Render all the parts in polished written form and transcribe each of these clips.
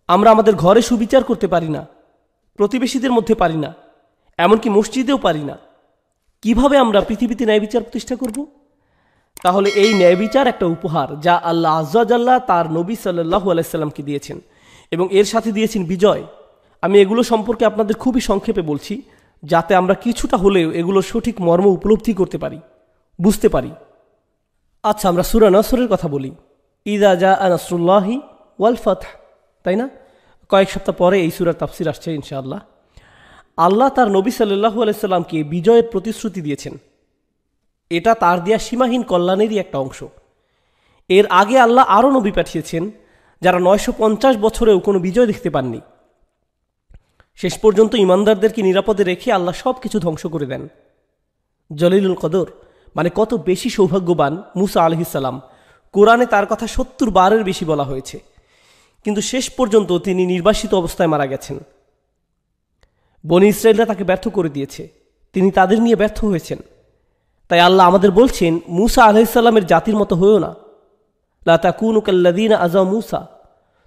আমরা আমাদের ঘরে সুবিচার করতে পারি না, প্রতিবেশীদের মধ্যে পারি না, এমনকি মসজিদেও পারি না। কিভাবে আমরা পৃথিবীতে ন্যায় বিচার প্রতিষ্ঠা করব? তাহলে এই ন্যায় বিচার একটা উপহার যা আল্লাহ আজ্জা জাল্লা তার নবী সাল্লাল্লাহু আলাইহি সাল্লামকে দিয়েছেন এবং এর সাথে দিয়েছেন বিজয়। আমি এগুলো সম্পর্কে আপনাদের খুবই সংক্ষেপে বলছি, যাতে আমরা কিছুটা হলেও এগুলোর সঠিক মর্ম উপলব্ধি করতে পারি, বুঝতে পারি। আচ্ছা, আমরা সূরা নসরের কথা বলি। ইযা জাআ নাসরুল্লাহি ওয়াল ফাতহ, তাই না? কয়েক সপ্তাহ পরে এই সূরার তাফসীর আসছে ইনশাআল্লাহ। আল্লাহ তার নবী সাল্লাল্লাহু আলাইহি সাল্লামকে বিজয়ের প্রতিশ্রুতি দিয়েছেন। এটা তার দেয়া সীমাহীন কল্যাণেরই একটা অংশ। এর আগে আল্লাহ আরও নবী পাঠিয়েছেন যারা 950 বছরেও কোনো বিজয় দেখতে পাননি। শেষ পর্যন্ত ইমানদারদেরকে নিরাপদে রেখে আল্লাহ সব কিছু ধ্বংস করে দেন। জলিলুল কদর মানে কত বেশি সৌভাগ্যবান মুসা আলাইহিস সালাম। কোরআনে তার কথা 70 বারের বেশি বলা হয়েছে, কিন্তু শেষ পর্যন্ত তিনি নির্বাসিত অবস্থায় মারা গেছেন। বনী ইসরায়েলরা তাকে ব্যর্থ করে দিয়েছে, তিনি তাদের নিয়ে ব্যর্থ হয়েছেন। তাই আল্লাহ আমাদের বলছেন, মুসা আলাইহিস সালামের জাতির মতো হয়েও না। লা তাকুনু কাল্লাযীনা আযাউ মুসা,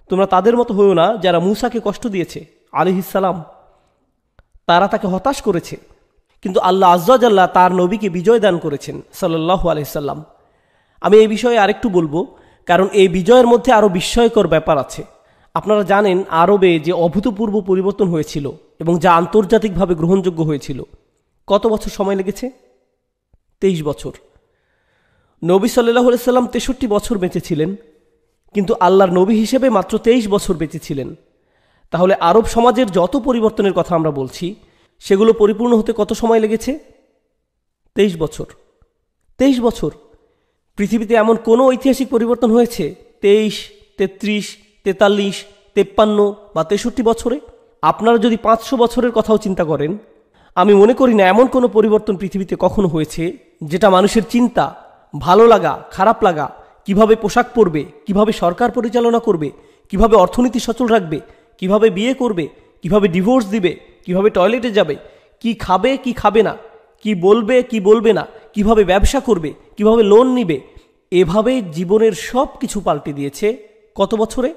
তোমরা তাদের মতো হয়েও না যারা মুসাকে কষ্ট দিয়েছে আলাইহিস সালাম। তারা তাকে হতাশ করেছে, কিন্তু আল্লাহ আজ্জা জাল্লা তার নবীকে বিজয় দান করেছেন সাল্লাল্লাহু আলাইহি সাল্লাম। আমি এই বিষয়ে আরেকটু বলবো, কারণ এই বিজয়ের মধ্যে আরও বিস্ময়কর ব্যাপার আছে। আপনারা জানেন আরবে যে অভূতপূর্ব পরিবর্তন হয়েছিল এবং যা আন্তর্জাতিকভাবে গ্রহণযোগ্য হয়েছিল, কত বছর সময় লেগেছে? 23 বছর। নবী সাল্লাল্লাহু আলাইহি সাল্লাম 63 বছর বেঁচে ছিলেন, কিন্তু আল্লাহর নবী হিসেবে মাত্র 23 বছর বেঁচে ছিলেন। তাহলে আরব সমাজের যত পরিবর্তনের কথা আমরা বলছি, সেগুলো পরিপূর্ণ হতে কত সময় লেগেছে? 23 বছর। 23 বছর। পৃথিবীতে এমন কোনো ঐতিহাসিক পরিবর্তন হয়েছে 23, 33, 43, 53 বা 63 বছরে? আপনারা যদি 500 বছরের কথাও চিন্তা করেন, আমি মনে করি না এমন কোনো পরিবর্তন পৃথিবীতে কখনো হয়েছে যেটা মানুষের চিন্তা, ভালো লাগা, খারাপ লাগা, কিভাবে পোশাক পরবে, কিভাবে সরকার পরিচালনা করবে, কিভাবে অর্থনীতি সচল রাখবে, কিভাবে বিয়ে করবে, কিভাবে ডিভোর্স দিবে, কিভাবে টয়লেটে যাবে, কি খাবে কি খাবে না, কি বলবে কি বলবে না, কিভাবে ব্যবসা করবে, কিভাবে লোন নিবে, এভাবে জীবনের সব কিছু পাল্টে দিয়েছে। কত বছরে?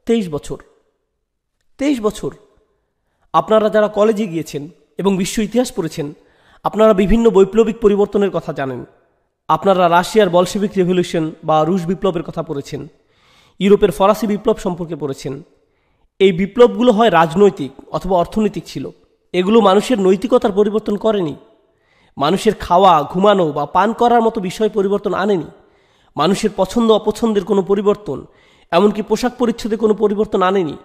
23 বছর। 23 বছর। আপনারা যারা কলেজে গিয়েছেন এবং বিশ্ব ইতিহাস পড়েছেন, আপনারা বিভিন্ন বৈপ্লবিক পরিবর্তনের কথা জানেন। আপনারা রাশিয়ার বলশেভিক রেভলিউশন বা রুশ বিপ্লবের কথা পড়েছেন, ইউরোপের ফরাসি বিপ্লব সম্পর্কে পড়েছেন। এই বিপ্লবগুলো হয় রাজনৈতিক অথবা অর্থনৈতিক ছিল। এগুলো মানুষের নৈতিকতার পরিবর্তন করেনি, মানুষের খাওয়া, ঘুমানো বা পান করার মতো বিষয় পরিবর্তন আনেনি, মানুষের পছন্দ অপছন্দের কোনো পরিবর্তন, এমনকি পোশাক পরিচ্ছদে কোনো পরিবর্তন আনেনি।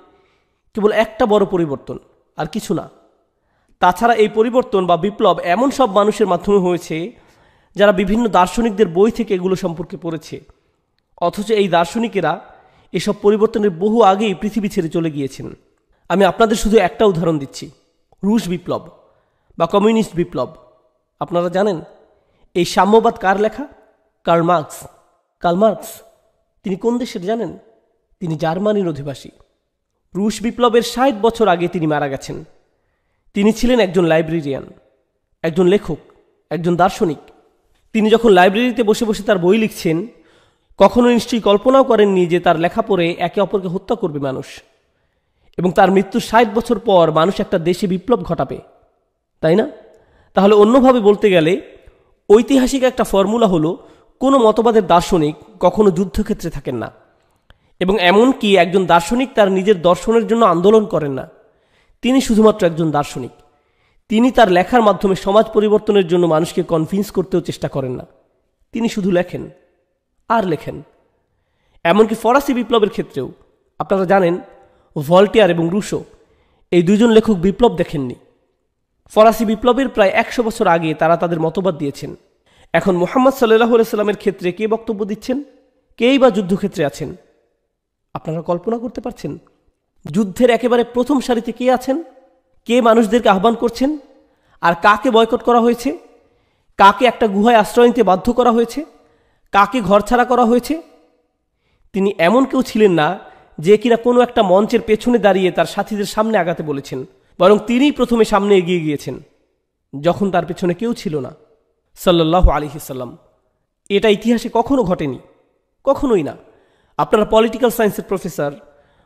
কেবল একটা বড় পরিবর্তন, আর কিছু না। তাছাড়া এই পরিবর্তন বা বিপ্লব এমন সব মানুষের মাধ্যমে হয়েছে যারা বিভিন্ন দার্শনিকদের বই থেকে এগুলো সম্পর্কে পড়েছে, অথচ এই দার্শনিকেরা এসব পরিবর্তনের বহু আগেই পৃথিবী ছেড়ে চলে গিয়েছেন। আমি আপনাদের শুধু একটা উদাহরণ দিচ্ছি, রুশ বিপ্লব বা কমিউনিস্ট বিপ্লব। আপনারা জানেন এই সাম্যবাদ কার লেখা? Karl Marx. কার্ল মার্কস তিনি কোন দেশের জানেন? তিনি জার্মানির অধিবাসী। রুশ বিপ্লবের 60 বছর আগে তিনি মারা গেছেন। তিনি ছিলেন একজন লাইব্রেরিয়ান, একজন লেখক, একজন দার্শনিক। তিনি যখন লাইব্রেরিতে বসে বসে তার বই লিখছেন, কখনো নিশ্চয়ই কল্পনাও করেননি যে তার লেখা পড়ে একে অপরকে হত্যা করবে মানুষ, এবং তার মৃত্যুর 60 বছর পর মানুষ একটা দেশে বিপ্লব ঘটাবে, তাই না? তাহলে অন্যভাবে বলতে গেলে ঐতিহাসিক একটা ফর্মুলা হলো, কোনো মতবাদের দার্শনিক কখনো যুদ্ধক্ষেত্রে থাকেন না, এবং এমনকি একজন দার্শনিক তার নিজের দর্শনের জন্য আন্দোলন করেন না। তিনি শুধুমাত্র একজন দার্শনিক। তিনি তার লেখার মাধ্যমে সমাজ পরিবর্তনের জন্য মানুষকে কনভিন্স করতেও চেষ্টা করেন না। তিনি শুধু লেখেন আর লেখেন। এমনকি ফরাসি বিপ্লবের ক্ষেত্রেও আপনারা জানেন ভলটেয়ার এবং রুশো এই দুজন লেখক বিপ্লব দেখেননি। ফরাসি বিপ্লবের প্রায় 100 বছর আগে তারা তাদের মতবাদ দিয়েছেন। এখন মুহাম্মদ সাল্লাল্লাহু আলাইহি সাল্লামের ক্ষেত্রে কে বক্তব্য দিচ্ছেন? কেই বা যুদ্ধক্ষেত্রে আছেন? আপনারা কল্পনা করতে পারছেন? যুদ্ধের একেবারে প্রথম সারিতে কে আছেন? কে মানুষদেরকে আহ্বান করছেন? আর কাকে বয়কট করা হয়েছে? কাকে একটা গুহায় আশ্রয় নিতে বাধ্য করা হয়েছে? কাকে ঘরছাড়া করা হয়েছে? তিনি এমন কেউ ছিলেন না যে কিনা কোনো একটা মঞ্চের পেছনে দাঁড়িয়ে তার সাথীদের সামনে আগাতে বলেছেন, বরং তিনিই প্রথমে সামনে এগিয়ে গিয়েছেন যখন তার পেছনে কেউ ছিল না, সাল্লাল্লাহু আলাইহি সাল্লাম। এটা ইতিহাসে কখনো ঘটেনি, কখনোই না। আপনারা পলিটিক্যাল সায়েন্সের প্রফেসর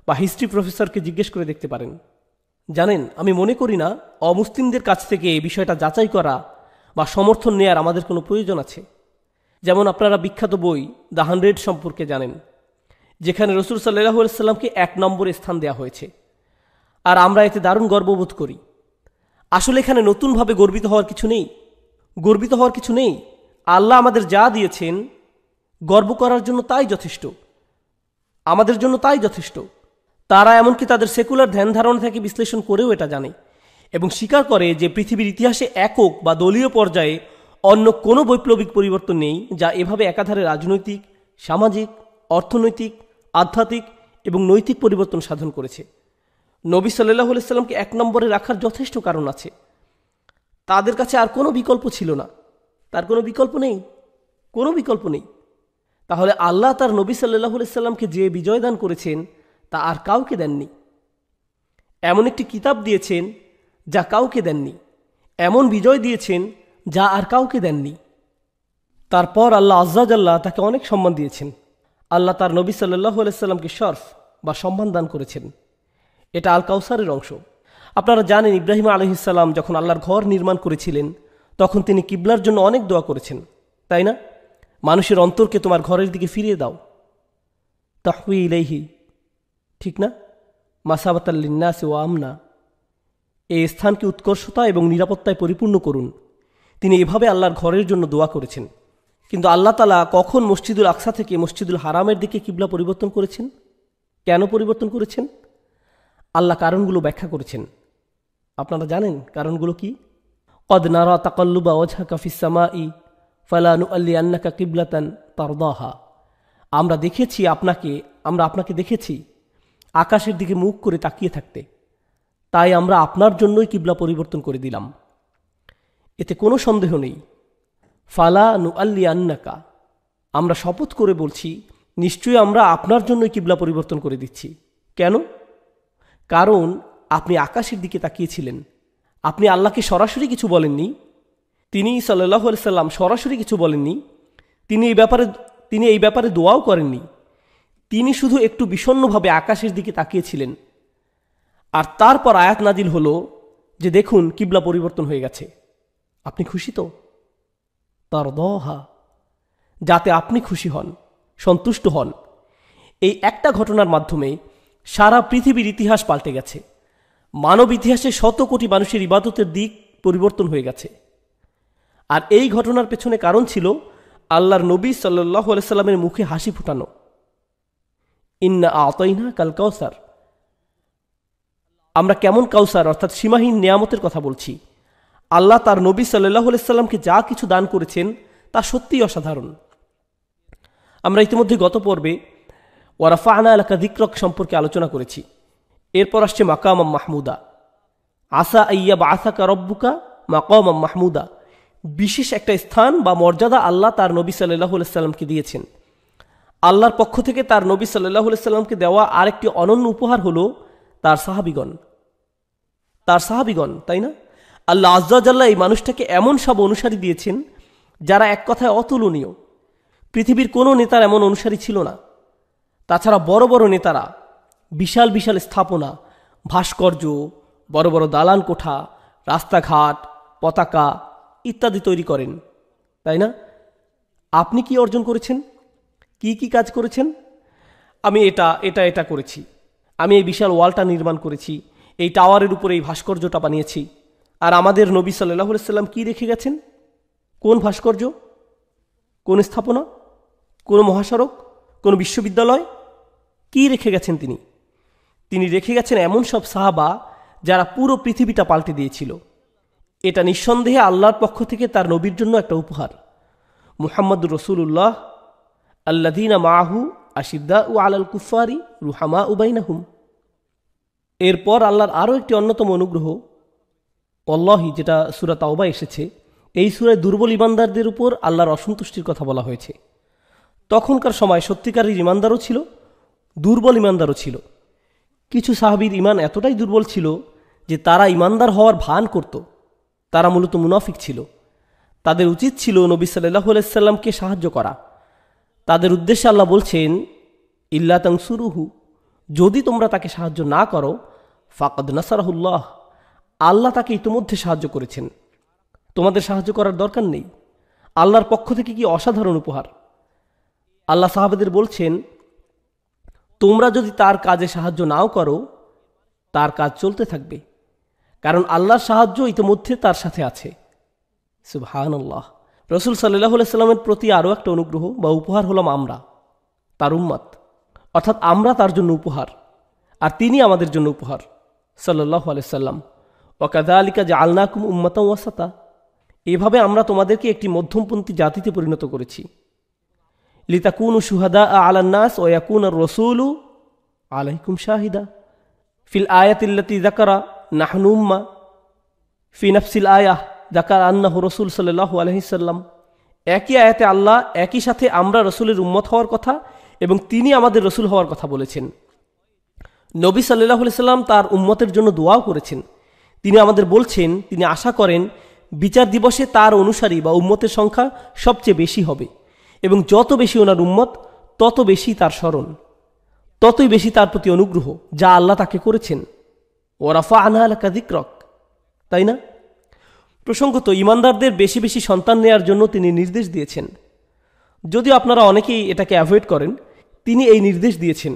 বা হিস্ট্রি প্রফেসরকে জিজ্ঞেস করে দেখতে পারেন। জানেন, আমি মনে করি না অমুসলিমদের কাছ থেকে এই বিষয়টা যাচাই করা বা সমর্থন নেয়ার আমাদের কোনো প্রয়োজন আছে। যেমন আপনারা বিখ্যাত বই দ্য 100 সম্পর্কে জানেন, যেখানে রাসূল সাল্লাল্লাহু আলাইহি সাল্লামকে 1 নম্বরে স্থান দেওয়া হয়েছে, আর আমরা এতে দারুণ গর্ববোধ করি। আসলে এখানে নতুনভাবে গর্বিত হওয়ার কিছু নেই। আল্লাহ আমাদের যা দিয়েছেন গর্ব করার জন্য তাই যথেষ্ট, আমাদের জন্য তাই যথেষ্ট। তারা এমনকি তাদের সেকুলার ধ্যান ধারণা থেকে বিশ্লেষণ করেও এটা জানে এবং স্বীকার করে যে পৃথিবীর ইতিহাসে একক বা দলীয় পর্যায়ে অন্য কোনো বৈপ্লবিক পরিবর্তন নেই যা এভাবে একাধারে রাজনৈতিক, সামাজিক, অর্থনৈতিক, আধ্যাত্মিক এবং নৈতিক পরিবর্তন সাধন করেছে। নবী সাল্লাল্লাহু আলাইহি সাল্লামকে 1 নম্বরে রাখার যথেষ্ট কারণ আছে। তাদের কাছে আর কোনো বিকল্প ছিল না, তার কোনো বিকল্প নেই। তাহলে আল্লাহ তার নবী সাল্লাল্লাহু আলাইহি সাল্লামকে যে বিজয় দান করেছেন তা আর কাউকে দেননি। এমন একটি কিতাব দিয়েছেন যা কাউকে দেননি, এমন বিজয় দিয়েছেন যা আর কাউকে দেননি। তারপর আল্লাহ আজ্জা জাল্লাহ তাকে অনেক সম্মান দিয়েছেন। আল্লাহ তার নবী সাল্লাল্লাহু আলাইহি সাল্লামকে শরফ বা সম্মান দান করেছেন। এটা আল কাউসারের অংশ। আপনারা জানেন, ইব্রাহিম আলাইহিস সালাম যখন আল্লাহর ঘর নির্মাণ করেছিলেন তখন তিনি কিবলার জন্য অনেক দোয়া করেছেন, তাই না? মানুষের অন্তরকে তোমার ঘরের দিকে ফিরিয়ে দাও, তাহওয়ি ইলাইহি, ঠিক না? মাসাবাতাল লিন্নাসি ওয়া আমনা, এই স্থানকে উৎকর্ষতা এবং নিরাপত্তায় পরিপূর্ণ করুন। তিনি এভাবে আল্লাহর ঘরের জন্য দোয়া করেছেন। কিন্তু আল্লাহ তাআলা কখন মসজিদুল আকসা থেকে মসজিদুল হারামের দিকে কিবলা পরিবর্তন করেছেন? কেন পরিবর্তন করেছেন? আল্লাহ কারণগুলো ব্যাখ্যা করেছেন। আপনারা জানেন কারণগুলো কি? কদ নারা তাকাল্লুবা ওয়াজহাকা ফিস সামাই ফালা নুআল্লিয়ান্নাকা কিবলাতান তারদাহা। আমরা আপনাকে দেখেছি আকাশের দিকে মুখ করে তাকিয়ে থাকতে, তাই আমরা আপনার জন্যই কিবলা পরিবর্তন করে দিলাম। এতে কোনো সন্দেহ নেই। ফালা নুআল্লিয়ান্নাকা, আমরা শপথ করে বলছি নিশ্চয়ই আমরা আপনার জন্যই কিবলা পরিবর্তন করে দিচ্ছি। কেন? কারণ আপনি আকাশের দিকে তাকিয়েছিলেন। আপনি আল্লাহকে সরাসরি কিছু বলেননি, তিনি সাল্লাল্লাহু আলাইহি সাল্লাম সরাসরি কিছু বলেননি, তিনি এই ব্যাপারে দোয়াও করেননি। তিনি শুধু একটু বিষণ্ণভাবে আকাশের দিকে তাকিয়েছিলেন। আর তারপর আয়াত নাজিল হলো যে দেখুন কিবলা পরিবর্তন হয়ে গেছে। আপনি খুশি তো? তারদাহা, যাতে আপনি খুশি হন, সন্তুষ্ট হন। এই একটা ঘটনার মাধ্যমে সারা পৃথিবীর ইতিহাস পাল্টে গেছে। মানব ইতিহাসে 100 কোটি মানুষের ইবাদতের দিক পরিবর্তন হয়ে গেছে। আর এই ঘটনার পেছনে কারণ ছিল আল্লাহর নবী সাল্লাল্লাহু আলাইহি সাল্লামের মুখে হাসি ফোটানো। ইন্না আতাইনা কাল কাউসার। আমরা কেমন কাউসার অর্থাৎ সীমাহীন নিয়ামতের কথা বলছি। আল্লাহ তার নবী সাল্লাল্লাহু আলাইহি সাল্লামকে যা কিছু দান করেছেন তা সত্যিই অসাধারণ। আমরা ইতিমধ্যে গত পর্বে ওয়ারাফা'না লাকা যিকরাক সম্পর্কে আলোচনা করেছি। এরপর আসছে মাকামাম মাহমুদা। আসা আইয়া বাআসাকা রব্বুকা মাকামাম মাহমুদা, বিশেষ একটা স্থান বা মর্যাদা আল্লাহ তার নবী সাল্লাল্লাহু আলাইহি সাল্লামকে দিয়েছেন। আল্লাহর পক্ষ থেকে তার নবী সাল্লাল্লাহু আলাইহি সাল্লামকে দেওয়া আরেকটি অনন্য উপহার হলো তার সাহাবীগণ, তাই না? আল্লাহ আজ্জা জাল্লাহ এই মানুষটাকে এমন সব অনুসারী দিয়েছেন যারা এক কথায় অতুলনীয়। পৃথিবীর কোনো নেতার এমন অনুসারী ছিল না। তাছাড়া বড় বড় নেতারা বিশাল বিশাল স্থাপনা, ভাস্কর্য, বড় বড় দালান কোঠা, রাস্তাঘাট, পতাকা ইত্যাদি তৈরি করেন, তাই না? আপনি কি অর্জন করেছেন? কি কাজ করেছেন? আমি এটা করেছি, আমি এই বিশাল ওয়ালটা নির্মাণ করেছি, এই টাওয়ারের উপরে এই ভাস্কর্যটা বানিয়েছি। আর আমাদের নবী সাল্লাল্লাহু আলাইহি সাল্লাম কি রেখে গেছেন? কোন ভাস্কর্য, কোন স্থাপনা, কোন মহাসড়ক, কোন বিশ্ববিদ্যালয়? কি রেখে গেছেন তিনি রেখে গেছেন এমন সব সাহাবা যারা পুরো পৃথিবীটা পাল্টে দিয়েছিল। এটা নিঃসন্দেহে আল্লাহর পক্ষ থেকে তার নবীর জন্য একটা উপহার। মুহাম্মদুর রাসূলুল্লাহ আল্লাযীনা মাআহু আশিদ্দাউ আলাল কুফারি রুহামাউ বাইনাহুম। এরপর আল্লাহর আরও একটি অন্যতম অনুগ্রহ ওয়াল্লাহি, যেটা সূরা তাওবা এসেছে। এই সূরায় দুর্বল ঈমানদারদের উপর আল্লাহর অসন্তুষ্টির কথা বলা হয়েছে। তখনকার সময় সত্যিকারের ঈমানদারও ছিল, দুর্বল ঈমানদারও ছিল। কিছু সাহাবীর ঈমান এতটাই দুর্বল ছিল যে তারা ঈমানদার হওয়ার ভান করত। তারা মূলত মুনাফিক ছিল। তাদের উচিত ছিল নবী সাল্লাল্লাহু আলাইহি সাল্লামকে সাহায্য করা। তাদের উদ্দেশ্যে আল্লাহ বলছেন, ইল্লা তানসুরুহু, যদি তোমরা তাকে সাহায্য না করো ফাকাদ নাসারাহুল্লাহ, আল্লাহ তাকে ইতিমধ্যে সাহায্য করেছেন, তোমাদের সাহায্য করার দরকার নেই। আল্লাহর পক্ষ থেকে কি অসাধারণ উপহার। আল্লাহ সাহাবাদের বলছেন, তোমরা যদি তার কাজে সাহায্য নাও করো তার কাজ চলতে থাকবে, কারণ আল্লাহর সাহায্য ইতিমধ্যে তার সাথে আছে। সুবহানাল্লাহ। রাসূল সাল্লাল্লাহু আলাইহি সাল্লামের প্রতি আরও একটা অনুগ্রহ বা উপহার হলাম আমরা, তার উম্মত, অর্থাৎ আমরা তার জন্য উপহার আর তিনি আমাদের জন্য উপহার সাল্লাল্লাহু আলাইহি সাল্লাম। ওয়া কাযালিকা জাআলনাকুম উম্মাতান ওয়াসাতা, এভাবে আমরা তোমাদেরকে একটি মধ্যমপন্থী জাতিতে পরিণত করেছি। লিতাকুনু শুহাদা আলান নাস ওয়া ইয়াকুনার রাসূলু আলাইকুম শাহিদা। ফিল আয়াতিল্লাতী যাকারা নাহনু উম্মা, ফি নাফসিল আয়াহ যাকারা আন্নাহু রাসূল সাল্লাল্লাহু আলাইহি সাল্লাম। একই আয়াতে আল্লাহ একই সাথে আমরা রাসূলের উম্মত হওয়ার কথা এবং তিনি আমাদের রাসূল হওয়ার কথা বলেছেন। নবী সাল্লাল্লাহু আলাইহি সাল্লাম তার উম্মতের জন্য দোয়াও করেছেন। তিনি আমাদের বলছেন, তিনি আশা করেন বিচার দিবসে তার অনুসারী বা উম্মতের সংখ্যা সবচেয়ে বেশি হবে এবং যত বেশি ওনার উম্মত তত বেশি তার স্মরণ, ততই বেশি তার প্রতি অনুগ্রহ যা আল্লাহ তাকে করেছেন। ওয়া রাফা'না লাকা যিকরাক, তাই না? প্রসঙ্গত ঈমানদারদের বেশি বেশি সন্তান নেয়ার জন্য তিনি নির্দেশ দিয়েছেন। যদিও আপনারা অনেকেই এটাকে অ্যাভয়েড করেন, তিনি এই নির্দেশ দিয়েছেন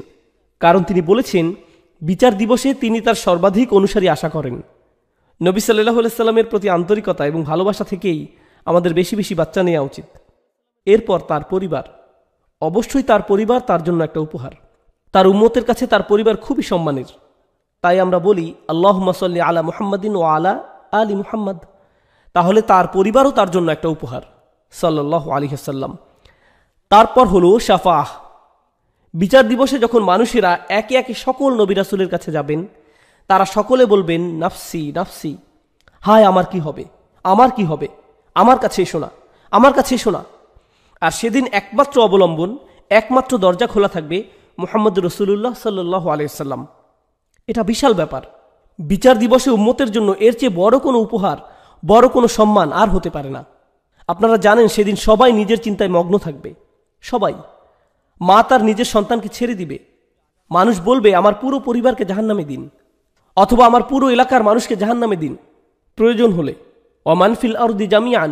কারণ তিনি বলেছেন বিচার দিবসে তিনি তার সর্বাধিক অনুসারী আশা করেন। নবী সাল্লাল্লাহু আলাইহি সাল্লামের প্রতি আন্তরিকতা এবং ভালোবাসা থেকেই আমাদের বেশি বেশি বাচ্চা নেওয়া উচিত। এরপর তার পরিবার, অবশ্যই তার পরিবার তার জন্য একটা উপহার। তার উম্মতের কাছে তার পরিবার খুবই সম্মানের। তাই আমরা বলি আল্লাহুম্মা সাল্লি আলা মুহাম্মাদিন ওয়া আলা আলি মুহাম্মাদ। তাহলে তার পরিবারও তার জন্য একটা উপহার সাল্লাল্লাহু আলাইহি ওয়াসাল্লাম। তারপর হলো শাফাআহ। বিচার দিবসে যখন মানুষেরা একে একে সকল নবী রাসূলের কাছে যাবেন, তারা সকলে বলবেন নাফসি নাফসি, হায় আমার কি হবে, আমার কি হবে, আমার কাছে এসো না, আমার কাছে এসো না। আর সেদিন একমাত্র অবলম্বন, একমাত্র দরজা খোলা থাকবে মুহাম্মদ রাসূলুল্লাহ সাল্লাল্লাহু আলাইহি ওয়াসাল্লাম। এটা বিশাল ব্যাপার। বিচার দিবসে উম্মতের জন্য এর চেয়ে বড় কোনো উপহার, বড় কোনো সম্মান আর হতে পারে না। আপনারা জানেন সেদিন সবাই নিজের চিন্তায় মগ্ন থাকবে। সবাই, মা তার নিজের সন্তানকে ছেড়ে দিবে। মানুষ বলবে আমার পুরো পরিবারকে জাহান্নামে দিন, অথবা আমার পুরো এলাকার মানুষকে জাহান্নামে দিন, প্রয়োজন হলে ওয়ামান ফিল আরদি জামিআন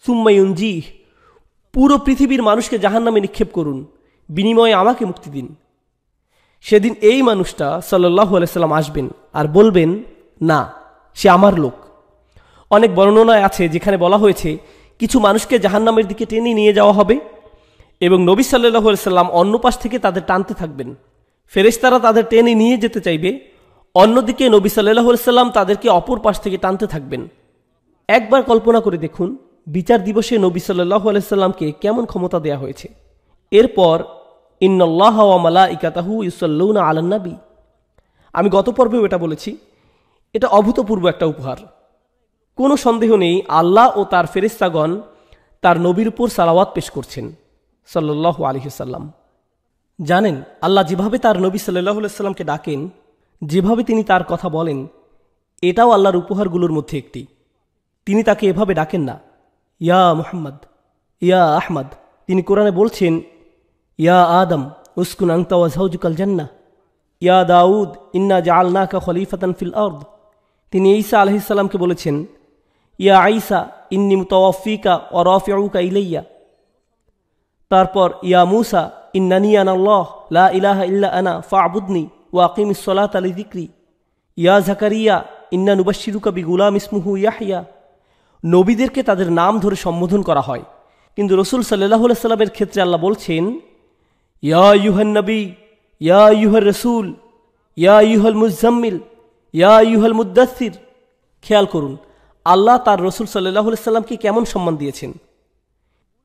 সুম্মা ইউনজিহ, পুরো পৃথিবীর মানুষকে জাহান্নামে নিক্ষেপ করুন, বিনিময়ে আমাকে মুক্তি দিন। সেদিন এই মানুষটা সাল্লাল্লাহু আলাইহি সাল্লাম আসবেন আর বলবেন না, সে আমার লোক। অনেক বর্ণনায় আছে যেখানে বলা হয়েছে কিছু মানুষকে জাহান্নামের দিকে টেনে নিয়ে যাওয়া হবে এবং নবী সাল্লাল্লাহু আলাইহি সাল্লাম অন্য পাশ থেকে তাদের টানতে থাকবেন। ফেরেশতারা তাদের টেনে নিয়ে যেতে চাইবে, অন্যদিকে নবী সাল্লাল্লাহু আলাইহি সাল্লাম তাদেরকে অপর পাশ থেকে টানতে থাকবেন। একবার কল্পনা করে দেখুন বিচার দিবসে নবী সাল্লাল্লাহু আলাইহি সাল্লামকে কেমন ক্ষমতা দেয়া হয়েছে। এরপর ইন্নাল্লাহা ওয়া মালাইকাতাহু ইউসাল্লুনা আলান নবী। আমি গত পর্বেও এটা বলেছি, এটা অভূতপূর্ব একটা উপহার। কোনো সন্দেহ নেই আল্লাহ ও তার ফেরেশতাগণ তার নবীর উপর সালাওয়াত পেশ করছেন সাল্লাল্লাহু আলাইহি সাল্লাম। জানেন আল্লাহ যেভাবে তার নবী সাল্লাল্লাহু আলাইহি সাল্লামকে ডাকেন, যেভাবে তিনি তার কথা বলেন, এটাও আল্লাহর উপহারগুলোর মধ্যে একটি। তিনি তাকে এভাবে ডাকেন না ইয়া মুহাম্মদ, ইয়া আহমদ। তিনি কোরআনে বলছেন ইয়া আদম উসকুন আনতা ওয়া যাওজুকাল জান্নাহ, ইয়া দাউদ ইন্না জাআলনাকা খলিফাতান ফিল আরদ। তিনি ঈসা আলাইহিস সালামকে বলেছেন ইয়া ঈসা ইন্নী মুতাওয়াফিকা ওয়া রাফিউকা ইলাইয়া। তারপর ইয়া মূসা ইন্নানী আনাল্লাহ লা ইলাহা ইল্লা আনা ফা'বুদনি ওয়া আকিমিস সালাতা লিযিকরি। ইয়া যাকারিয়া ইন্না নুবাশশিরুকা বিগুলাম ইসমুহু ইয়াহইয়া। নবীদেরকে তাদের নাম ধরে সম্বোধন করা হয়, কিন্তু রাসূল সাল্লাল্লাহু আলাইহি সাল্লামের ক্ষেত্রে আল্লাহ বলছেন ইয়া আইয়ুহান নবী, ইয়া আইয়ুহার রাসূল, ইয়া আইয়ুহাল মুজাম্মিল, ইয়া আইয়ুহাল মুদ্দাসসির। খেয়াল করুন আল্লাহ তার রাসূল সাল্লাল্লাহু আলাইহি সাল্লামকে কেমন সম্মান দিয়েছেন।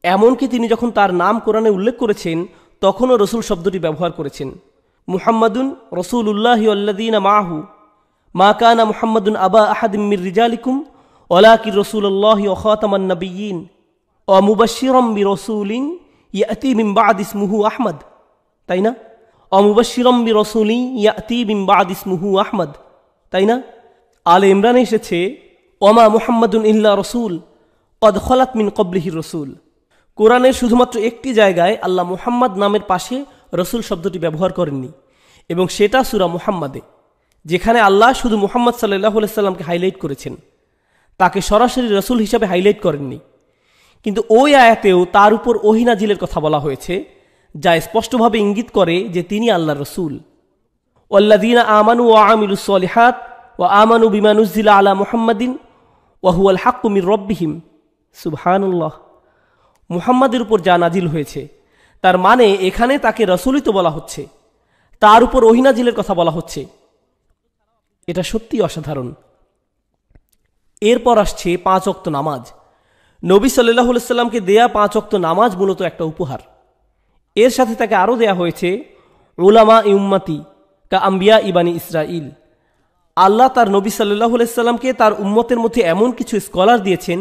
এমনকি তিনি যখন তার নাম কোরআনে উল্লেখ করেছেন তখনও রাসূল শব্দটি ব্যবহার করেছেন। মুহাম্মাদুন রাসূলুল্লাহি ওয়াল্লাযীনা মাআহু মা কানা মুহাম্মাদুন আবা আহাদিম মির রিজালিকুম ওয়ালাকিন রাসূলুল্লাহি ওয়া খাতামান নাবিয়্যিন ওয়া মুবাশশিরাম বিরাসূলিন ইয়াতি মিন বা'দি ইসমুহু আহমদ। তাই না? ওয়া মুবাশশিরাম বিরাসূলিন ইয়াতি মিন বা'দি ইসমুহু আহমদ, তাই না? আলে ইমরানে এসেছে ওমা মুহাম্মাদুন ইল্লা রাসূল ক্বাদ খালাত মিন ক্বাবলিহির রাসূল। কোরআনের শুধুমাত্র একটি জায়গায় আল্লাহ মুহাম্মদ নামের পাশে রাসূল শব্দটি ব্যবহার করেননি এবং সেটা সূরা মুহাম্মাদে, যেখানে আল্লাহ শুধু মুহাম্মদ সাল্লাল্লাহু আলাইহি সাল্লামকে হাইলাইট করেছেন, তাকে সরাসরি রাসূল হিসাবে হাইলাইট করেননি। কিন্তু ওই আয়াতেও তার উপর ওহী নাজিলের কথা বলা হয়েছে, যা স্পষ্টভাবে ইঙ্গিত করে যে তিনি আল্লাহর রাসূল। ওয়াল্লাযীনা আমানু ওয়া আমিলুস সলিহাত ওয়া আমানু বিমা নুযিলা আলা মুহাম্মাদিন ওয়া হুয়াল হাক্কু মির রাব্বিহিম। সুবহানাল্লাহ। মুহাম্মাদের উপর যা নাজিল হয়েছে, তার মানে এখানে তাকে রাসূলই তো বলা হচ্ছে, তার উপর ওহী নাজিলের কথা বলা হচ্ছে। এটা সত্যি অসাধারণ। এরপর আসছে 5 ওয়াক্ত নামাজ। নবী সাল্লাল্লাহু আলাইহি সাল্লামকে দেয়া 5 ওয়াক্ত নামাজ মূলত একটা উপহার। এর সাথে তাকে আরও দেয়া হয়েছে উলামা উম্মতি কা আম্বিয়া ইবানি ইসরাইল। আল্লাহ তার নবী সাল্লাল্লাহু আলাইহি সাল্লামকে তার উম্মতের মধ্যে এমন কিছু স্কলার দিয়েছেন,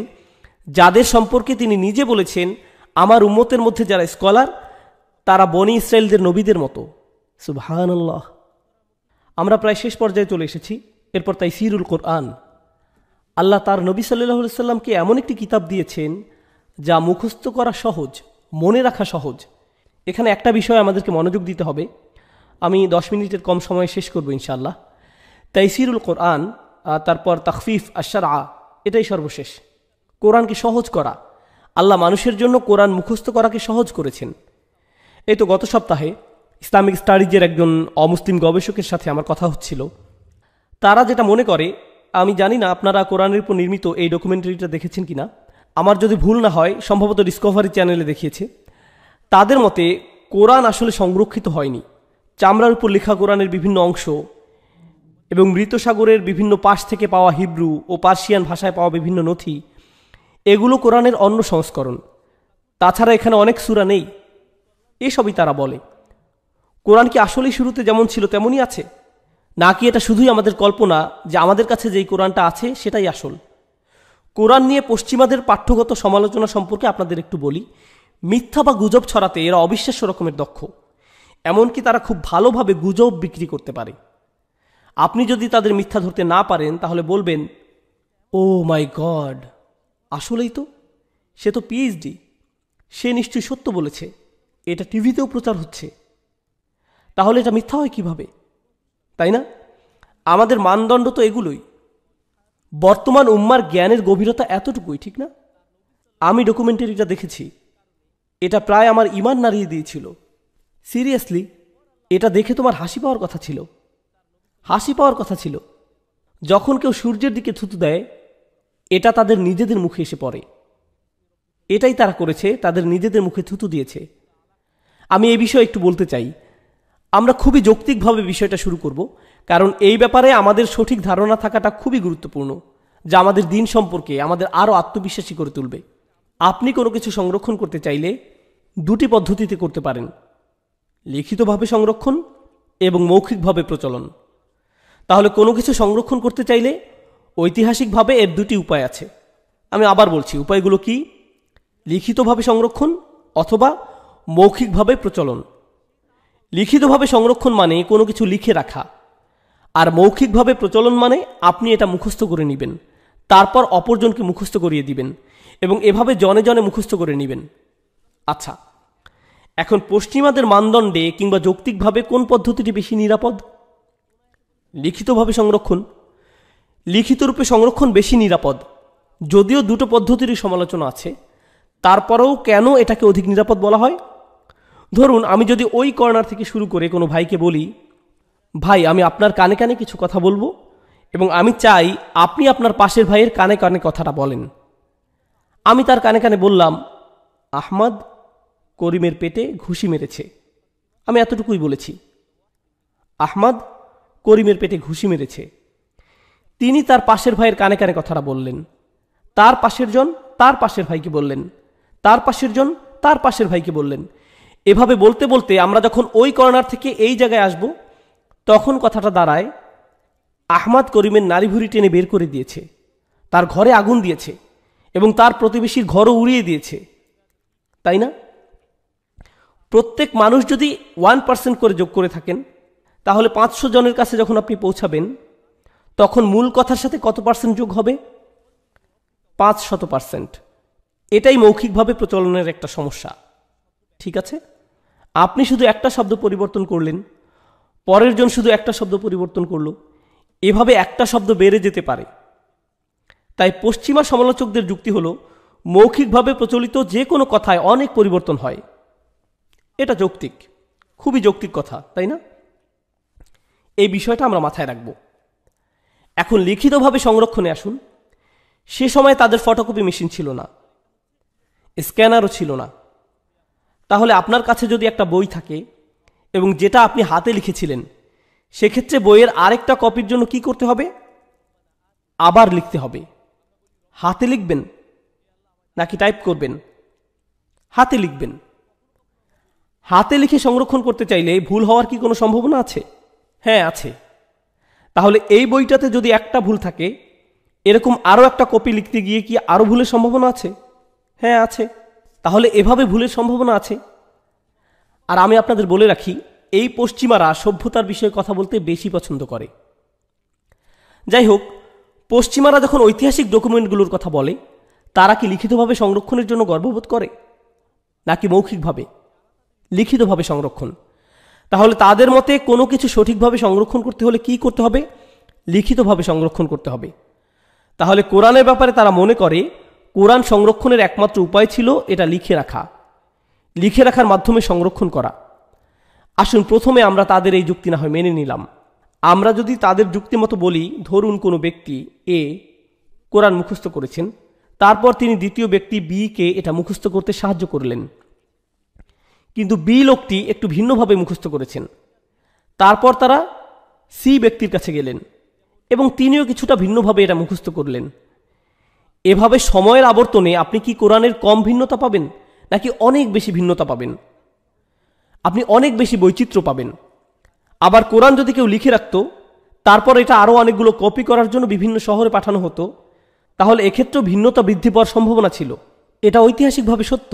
যাদের সম্পর্কে তিনি নিজে বলেছেন, আমার উম্মতের মধ্যে যারা স্কলার তারা বনি ইসরায়েলদের নবীদের মতো। সুবহানাল্লাহ। আমরা প্রায় শেষ পর্যায়ে চলে এসেছি। এরপর তাইসিরুল কোরআন। আল্লাহ তার নবী সাল্লাল্লাহু আলাইহি সাল্লামকে এমন একটি কিতাব দিয়েছেন যা মুখস্থ করা সহজ, মনে রাখা সহজ। এখানে একটা বিষয় আমাদেরকে মনোযোগ দিতে হবে। আমি 10 মিনিটের কম সময়ে শেষ করব ইনশাআল্লাহ। তাইসিরুল কোরআন, তারপর তাখফিফ আশ-শারআ, এটাই সর্বশেষ। কোরআনকে সহজ করা। আল্লাহ মানুষের জন্য কোরআন মুখস্থ করাকে সহজ করেছেন। এই তো গত সপ্তাহে ইসলামিক স্টাডিজের একজন অমুসলিম গবেষকের সাথে আমার কথা হচ্ছিল। তারা যেটা মনে করে, আমি জানি না আপনারা কোরআনের উপর নির্মিত এই ডকুমেন্টারিটা দেখেছেন কিনা, আমার যদি ভুল না হয় সম্ভবত ডিসকভারি চ্যানেলে দেখিয়েছে। তাদের মতে কোরআন আসলে সংরক্ষিত হয়নি। চামড়ার উপর লেখা কোরআনের বিভিন্ন অংশ এবং মৃত সাগরের বিভিন্ন পাশ থেকে পাওয়া হিব্রু ও পার্সিয়ান ভাষায় পাওয়া বিভিন্ন নথি, এগুলো কোরআনের অন্য সংস্করণ। তাছাড়া এখানে অনেক সূরা নেই। এসবই তারা বলে। কোরআন কি আসলেই শুরুতে যেমন ছিল তেমনই আছে, নাকি এটা শুধুই আমাদের কল্পনা যে আমাদের কাছে যেই কোরআনটা আছে সেটাই আসল? কোরআন নিয়ে পশ্চিমাদের পাঠ্যগত সমালোচনা সম্পর্কে আপনাদের একটু বলি। মিথ্যা বা গুজব ছড়াতে এরা অবিশ্বাস্য রকমের দক্ষ। এমনকি তারা খুব ভালোভাবে গুজব বিক্রি করতে পারে। আপনি যদি তাদের মিথ্যা ধরতে না পারেন, তাহলে বলবেন, ও মাই গড, আসলেই তো, সে তো পিএইচডি, সে নিশ্চয়ই সত্য বলেছে, এটা টিভিতেও প্রচার হচ্ছে। তাহলে এটা মিথ্যা হয় কিভাবে, তাই না? আমাদের মানদণ্ড তো এগুলোই। বর্তমান উম্মার জ্ঞানের গভীরতা এতটুকুই, ঠিক না? আমি ডকুমেন্টারিটা দেখেছি, এটা প্রায় আমার ঈমান নাড়িয়ে দিয়েছিল। সিরিয়াসলি, এটা দেখে তোমার হাসি পাওয়ার কথা ছিল। হাসি পাওয়ার কথা ছিল। যখন কেউ সূর্যের দিকে থুতু দেয়, এটা তাদের নিজেদের মুখে এসে পড়ে। এটাই তারা করেছে, তাদের নিজেদের মুখে থুতু দিয়েছে। আমি এই বিষয়ে একটু বলতে চাই। আমরা খুবই যৌক্তিকভাবে বিষয়টা শুরু করব, কারণ এই ব্যাপারে আমাদের সঠিক ধারণা থাকাটা খুবই গুরুত্বপূর্ণ, যা আমাদের দিন সম্পর্কে আমাদের আরও আত্মবিশ্বাসী করে তুলবে। আপনি কোনো কিছু সংরক্ষণ করতে চাইলে 2টি পদ্ধতিতে করতে পারেন: লিখিতভাবে সংরক্ষণ এবং মৌখিকভাবে প্রচলন। তাহলে কোনো কিছু সংরক্ষণ করতে চাইলে ঐতিহাসিকভাবে এর 2টি উপায় আছে। আমি আবার বলছি, উপায়গুলো কি? লিখিতভাবে সংরক্ষণ অথবা মৌখিকভাবে প্রচলন। লিখিতভাবে সংরক্ষণ মানে কোনো কিছু লিখে রাখা, আর মৌখিকভাবে প্রচলন মানে আপনি এটা মুখস্থ করে নেবেন, তারপর অপরজনকে মুখস্থ করিয়ে দিবেন এবং এভাবে জনে জনে মুখস্থ করে নেবেন। আচ্ছা, এখন পশ্চিমাদের মানদণ্ডে কিংবা যৌক্তিকভাবে কোন পদ্ধতিটি বেশি নিরাপদ? লিখিতভাবে সংরক্ষণ। লিখিত রূপে সংরক্ষণ বেশি নিরাপদ। যদিও 2টো পদ্ধতিরই সমালোচনা আছে, তারপরেও কেন এটাকে অধিক নিরাপদ বলা হয়? ধরুন, আমি যদি ওই কর্নার থেকে শুরু করে কোনো ভাইকে বলি, ভাই আমি আপনার কানে কানে কিছু কথা বলবো এবং আমি চাই আপনি আপনার পাশের ভাইয়ের কানে কানে কথাটা বলেন। আমি তার কানে কানে বললাম, আহমদ করিমের পেটে ঘুষি মেরেছে। আমি এতটুকুই বলেছি, আহমদ করিমের পেটে ঘুষি মেরেছে। তিনি তার পাশের ভাইয়ের কানে কানে কথাটা বললেন। তার পাশের জন তার পাশের ভাইকে বললেন, তার পাশের জন তার পাশের ভাইকে বললেন। এভাবে বলতে বলতে আমরা যখন ওই কর্নার থেকে এই জায়গায় আসব, তখন কথাটা দাঁড়ায়, আহমদ করিমের নাড়ি ভুঁড়ি টেনে বের করে দিয়েছে, তার ঘরে আগুন দিয়েছে এবং তার প্রতিবেশীর ঘরও উড়িয়ে দিয়েছে, তাই না? প্রত্যেক মানুষ যদি 1% করে যোগ করে থাকেন, তাহলে 500 জনের কাছে যখন আপনি পৌঁছাবেন, তখন মূল কথার সাথে কত পার্সেন্ট যোগ হবে? 500%। এটাই মৌখিকভাবে প্রচলনের একটা সমস্যা। ঠিক আছে, আপনি শুধু একটা শব্দ পরিবর্তন করলেন, পরের জন শুধু একটা শব্দ পরিবর্তন করলো, এভাবে একটা শব্দ বেড়ে যেতে পারে। তাই পশ্চিমা সমালোচকদের যুক্তি হলো মৌখিকভাবে প্রচলিত যে কোনো কথায় অনেক পরিবর্তন হয়। এটা যৌক্তিক, খুবই যৌক্তিক কথা, তাই না? এই বিষয়টা আমরা মাথায় রাখব। এখন লিখিতভাবে সংরক্ষণে আসুন। সে সময় তাদের ফটোকপি মেশিন ছিল না, স্ক্যানারও ছিল না। তাহলে আপনার কাছে যদি একটা বই থাকে এবং যেটা আপনি হাতে লিখেছিলেন, সেক্ষেত্রে বইয়ের আরেকটা কপির জন্য কি করতে হবে? আবার লিখতে হবে। হাতে লিখবেন নাকি টাইপ করবেন? হাতে লিখবেন। হাতে লিখে সংরক্ষণ করতে চাইলে ভুল হওয়ার কি কোনো সম্ভাবনা আছে? হ্যাঁ, আছে। তাহলে এই বইটাতে যদি একটা ভুল থাকে, এরকম আরও একটা কপি লিখতে গিয়ে কি আরও ভুলের সম্ভাবনা আছে? হ্যাঁ, আছে। তাহলে এভাবে ভুলের সম্ভাবনা আছে। আর আমি আপনাদের বলে রাখি, এই পশ্চিমারা সভ্যতার বিষয়ে কথা বলতে বেশি পছন্দ করে। যাই হোক, পশ্চিমারা যখন ঐতিহাসিক ডকুমেন্টগুলোর কথা বলে, তারা কি লিখিতভাবে সংরক্ষণের জন্য গর্ববোধ করে নাকি মৌখিকভাবে? লিখিতভাবে সংরক্ষণ। তাহলে তাদের মতে কোনো কিছু সঠিকভাবে সংরক্ষণ করতে হলে কি করতে হবে? লিখিতভাবে সংরক্ষণ করতে হবে। তাহলে কোরআনের ব্যাপারে তারা মনে করে কোরআন সংরক্ষণের একমাত্র উপায় ছিল এটা লিখে রাখা, লিখে রাখার মাধ্যমে সংরক্ষণ করা। আসুন প্রথমে আমরা তাদের এই যুক্তি না হয় মেনে নিলাম। আমরা যদি তাদের যুক্তি মতো বলি, ধরুন কোনো ব্যক্তি এ কোরআন মুখস্থ করেছেন, তারপর তিনি দ্বিতীয় ব্যক্তি বি কে এটা মুখস্থ করতে সাহায্য করলেন, কিন্তু বি লোকটি একটু ভিন্নভাবে মুখস্থ করেছেন। তারপর তারা সি ব্যক্তির কাছে গেলেন এবং তিনিও কিছুটা ভিন্নভাবে এটা মুখস্থ করলেন। এভাবে সময়ের আবর্তনে আপনি কি কোরআনের কম ভিন্নতা পাবেন নাকি অনেক বেশি ভিন্নতা পাবেন? আপনি অনেক বেশি বৈচিত্র্য পাবেন। আবার কোরআন যদি কেউ লিখে রাখত, তারপর এটা আরও অনেকগুলো কপি করার জন্য বিভিন্ন শহরে পাঠানো হতো, তাহলে এক্ষেত্রেও ভিন্নতা বৃদ্ধি পাওয়ার সম্ভাবনা ছিল। এটা ঐতিহাসিকভাবে সত্য।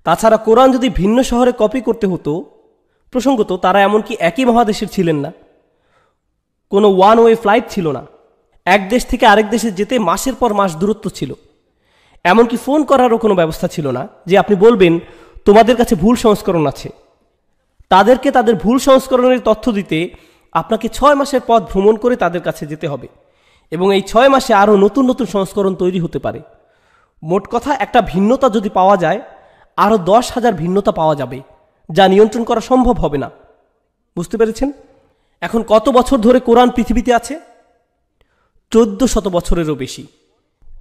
তাছাড়া কোরআন যদি ভিন্ন শহরে কপি করতে হতো, প্রসঙ্গত তারা এমনকি একই মহাদেশের ছিলেন না, কোনো ওয়ান ওয়ে ফ্লাইট ছিল না, এক দেশ থেকে আরেক দেশে যেতে মাসের পর মাস দূরত্ব ছিল, এমনকি ফোন করারও কোনো ব্যবস্থা ছিল না যে আপনি বলবেন তোমাদের কাছে ভুল সংস্করণ আছে। তাদেরকে তাদের ভুল সংস্করণের তথ্য দিতে আপনাকে 6 মাসের পথ ভ্রমণ করে তাদের কাছে যেতে হবে এবং এই 6 মাসে আরও নতুন নতুন সংস্করণ তৈরি হতে পারে। মোট কথা, একটা ভিন্নতা যদি পাওয়া যায়, আরও 10,000 ভিন্নতা পাওয়া যাবে, যা নিয়ন্ত্রণ করা সম্ভব হবে না। বুঝতে পেরেছেন? এখন কত বছর ধরে কোরআন পৃথিবীতে আছে? 1400 বছরেরও বেশি।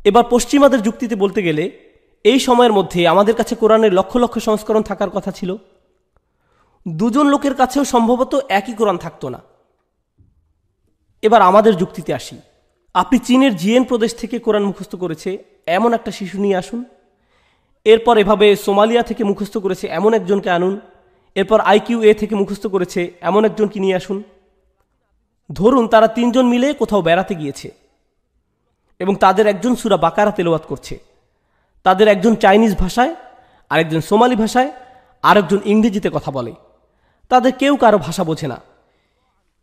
এবার পশ্চিমাদের যুক্তিতে বলতে গেলে এই সময়ের মধ্যে আমাদের কাছে কোরআনের লক্ষ লক্ষ সংস্করণ থাকার কথা ছিল। 2 জন লোকের কাছেও সম্ভবত একই কোরআন থাকতো না। এবার আমাদের যুক্তিতে আসি। আপনি চীনের জিয়েন প্রদেশ থেকে কোরআন মুখস্থ করেছে এমন একটা শিশু নিয়ে আসুন। এরপর এভাবে সোমালিয়া থেকে মুখস্থ করেছে এমন একজনকে আনুন। এরপর IQA থেকে মুখস্থ করেছে এমন একজনকে নিয়ে আসুন। ধরুন তারা 3 জন মিলে কোথাও বেড়াতে গিয়েছে এবং তাদের একজন সূরা বাকারা তেলাওয়াত করছে। তাদের একজন চাইনিজ ভাষায়, আরেকজন সোমালি ভাষায়, আরেকজন ইংরেজিতে কথা বলে। তাদের কেউ কারো ভাষা বোঝে না,